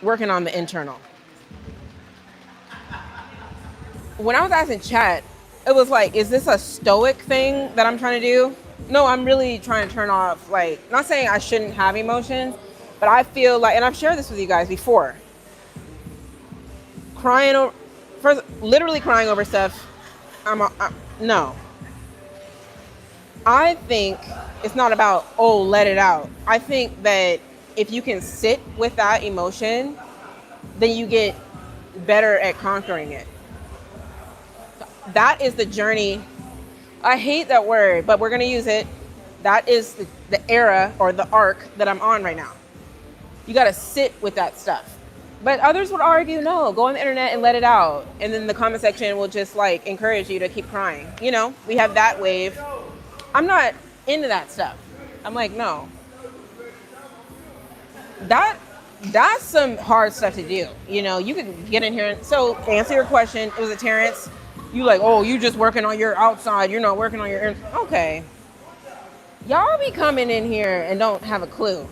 working on the internal. When I was asking chat, it was like, is this a stoic thing that I'm trying to do? No, I'm really trying to turn off, like, not saying I shouldn't have emotions, but I feel like, and I've shared this with you guys before, literally crying over stuff, no. I think it's not about, oh, let it out. I think that if you can sit with that emotion, then you get better at conquering it. That is the journey. I hate that word, but we're going to use it. That is the era or the arc that I'm on right now. You got to sit with that stuff. But others would argue, no, go on the internet and let it out. And then the comment section will just like encourage you to keep crying. You know, we have that wave. I'm not into that stuff. I'm like, no. That's some hard stuff to do. You know, you could get in here. And, so to answer your question, it was a Terrence. You like, oh, you just working on your outside. You're not working on your okay. Y'all be coming in here and don't have a clue.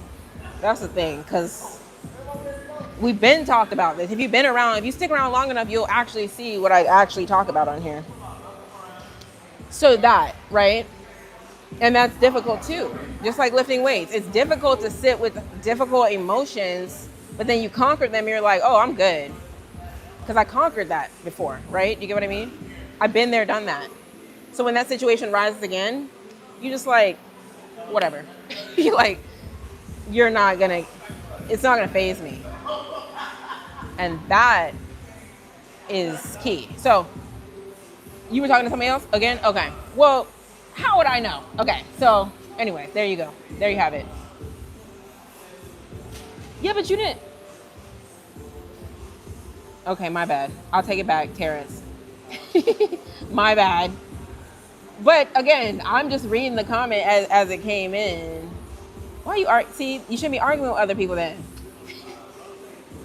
That's the thing, because we've been talked about this. If you've been around, if you stick around long enough, you'll actually see what I actually talk about on here. So that, right? And that's difficult too. Just like lifting weights. It's difficult to sit with difficult emotions, but then you conquer them, you're like, oh, I'm good. Because I conquered that before, right? You get what I mean? I've been there, done that. So when that situation rises again, you just like, whatever. You're like, it's not gonna faze me. And that is key. So you were talking to somebody else again? Okay. Well, how would I know? Okay. So anyway, there you go. There you have it. Yeah, but you didn't. Okay, my bad. I'll take it back, Terrence. My bad. But again, I'm just reading the comment as it came in. Why you see, you shouldn't be arguing with other people then.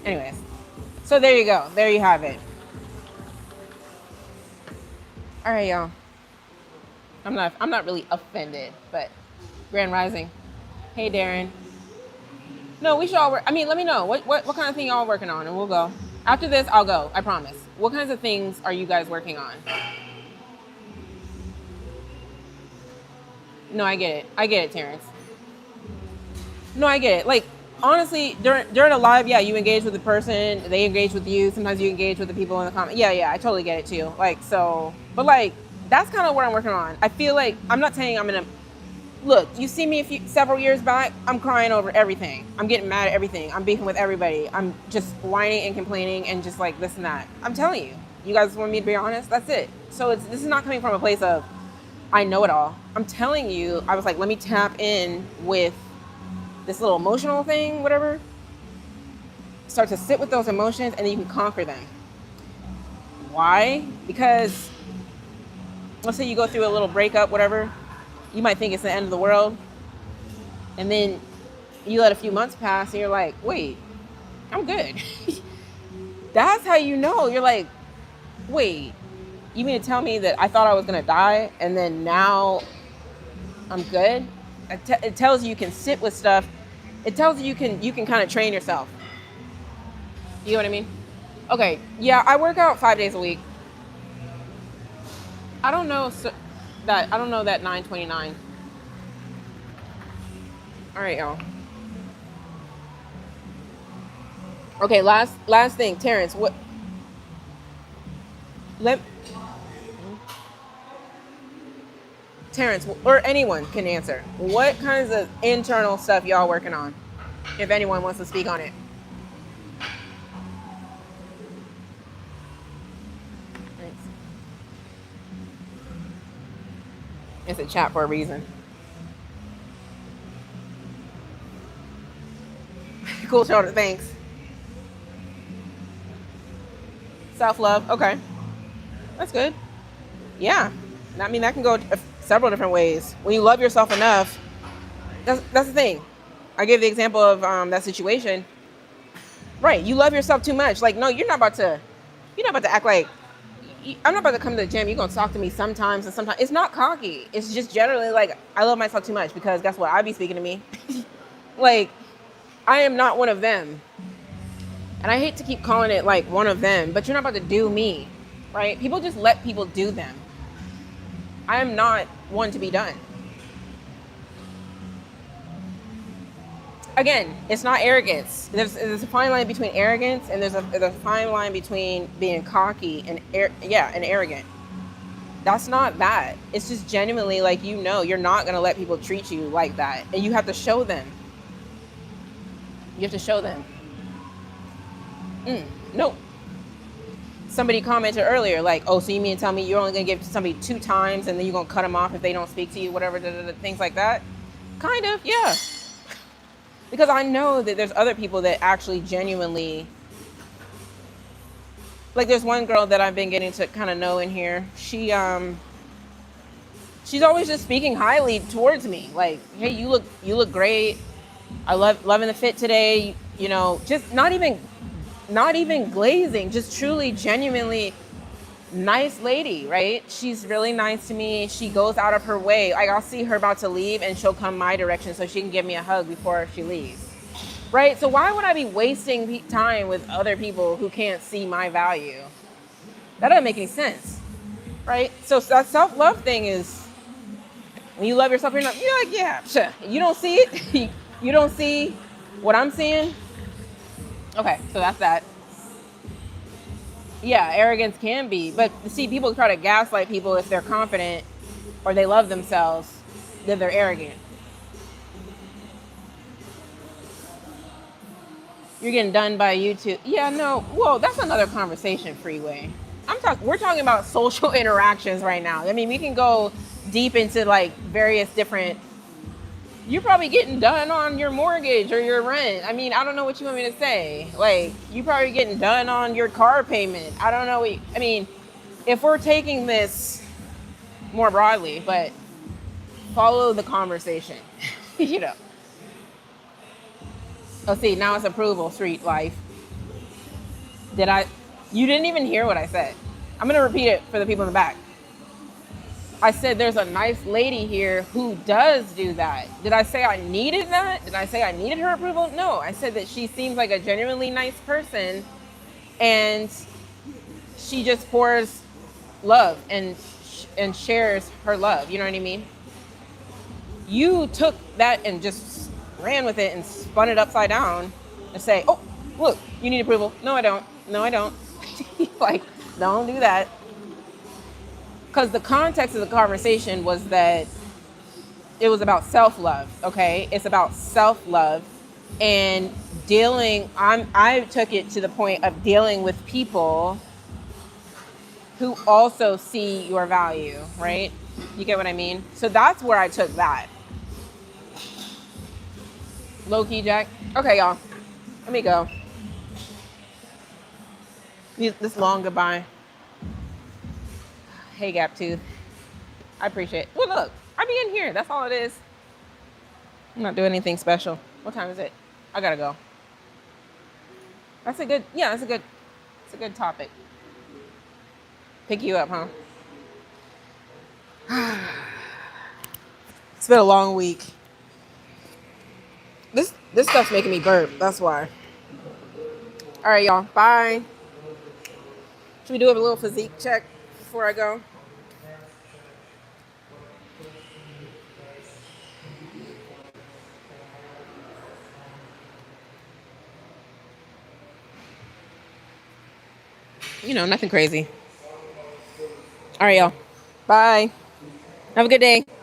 Anyways. So there you go. There you have it. All right, y'all. I'm not really offended, but Grand Rising. Hey, Darren. No, we should all work. I mean, let me know. What kind of thing y'all working on, and we'll go. After this, I'll go. I promise. What kinds of things are you guys working on? No, I get it. I get it, Terrence. No, I get it. Like, honestly, during a live, yeah, you engage with the person. They engage with you. Sometimes you engage with the people in the comment. Yeah, I totally get it, too. Like, so, but, like, that's kind of what I'm working on. I feel like, I'm not saying I'm going to, look, you see me several years back, I'm crying over everything. I'm getting mad at everything. I'm beefing with everybody. I'm just whining and complaining and just like this and that. I'm telling you. You guys want me to be honest? That's it. So this is not coming from a place of, I know it all. I'm telling you, I was like, let me tap in with this little emotional thing, whatever. Start to sit with those emotions and then you can conquer them. Why? Because let's say you go through a little breakup, whatever, you might think it's the end of the world. And then you let a few months pass and you're like, wait, I'm good. That's how you know. You're like, wait, you mean to tell me that I thought I was going to die and then now I'm good? It tells you can sit with stuff. It tells you can kind of train yourself. You know what I mean? Okay, yeah, I work out 5 days a week. I don't know that 929. All right, y'all. Okay, last thing, Terrence. Terrence or anyone can answer. What kinds of internal stuff y'all working on? If anyone wants to speak on it. Thanks. It's a chat for a reason. Cool shoulder, thanks. Self-love, okay. That's good. Yeah. I mean, that can go several different ways. When you love yourself enough, that's the thing. I gave the example of that situation. Right, you love yourself too much. Like, no, you're not about to act like, I'm not about to come to the gym. You're going to talk to me sometimes and sometimes. It's not cocky. It's just generally like, I love myself too much because guess what? I be speaking to me. Like, I am not one of them. And I hate to keep calling it like one of them, but you're not about to do me, right? People just let people do them. I am not one to be done. Again, it's not arrogance. There's a fine line between arrogance and there's a fine line between being cocky and arrogant. That's not that. It's just genuinely like, you know, you're not going to let people treat you like that. And you have to show them. You have to show them. Nope. Somebody commented earlier, like, oh, so you mean to tell me you're only going to give to somebody 2 times and then you're going to cut them off if they don't speak to you, whatever, things like that? Kind of, yeah. Because I know that there's other people that actually genuinely, like there's one girl that I've been getting to kind of know in here. She's always just speaking highly towards me. Like, hey, you look great. I loving the fit today. You know, just not even glazing, just truly, genuinely nice lady, right? She's really nice to me. She goes out of her way. Like, I'll see her about to leave and she'll come my direction so she can give me a hug before she leaves, right? So why would I be wasting time with other people who can't see my value? That doesn't make any sense, right? So that self-love thing is, when you love yourself, you're like, yeah, sure. You don't see it. You don't see what I'm seeing. Okay, so that's that. Yeah, arrogance can be. But see, people try to gaslight people if they're confident or they love themselves, then they're arrogant. You're getting done by YouTube. Yeah, no. Whoa, that's another conversation, Freeway. We're talking about social interactions right now. I mean, we can go deep into like various different. You're probably getting done on your mortgage or your rent. I mean, I don't know what you want me to say. Like, you're probably getting done on your car payment. I don't know. I mean, if we're taking this more broadly, but follow the conversation, you know. Oh, see, now it's approval, street life. You didn't even hear what I said. I'm going to repeat it for the people in the back. I said there's a nice lady here who does do that. Did I say I needed that? Did I say I needed her approval? No, I said that she seems like a genuinely nice person and she just pours love and shares her love. You know what I mean? You took that and just ran with it and spun it upside down and say, oh, look, you need approval. No, I don't. No, I don't. Like, don't do that. Because the context of the conversation was that it was about self-love, okay? It's about self-love and I took it to the point of dealing with people who also see your value, right? You get what I mean? So that's where I took that. Low key, Jack. Okay, y'all. Let me go. This long goodbye. Hey, gap tooth. I appreciate it. Well, look, I be in here. That's all it is. I'm not doing anything special. What time is it? I gotta go. That's a good, yeah, it's a good topic. Pick you up, huh? It's been a long week. This stuff's making me burp. That's why. All right, y'all. Bye. Should we do a little physique check before I go? You know, nothing crazy. All right, y'all. Bye. Have a good day.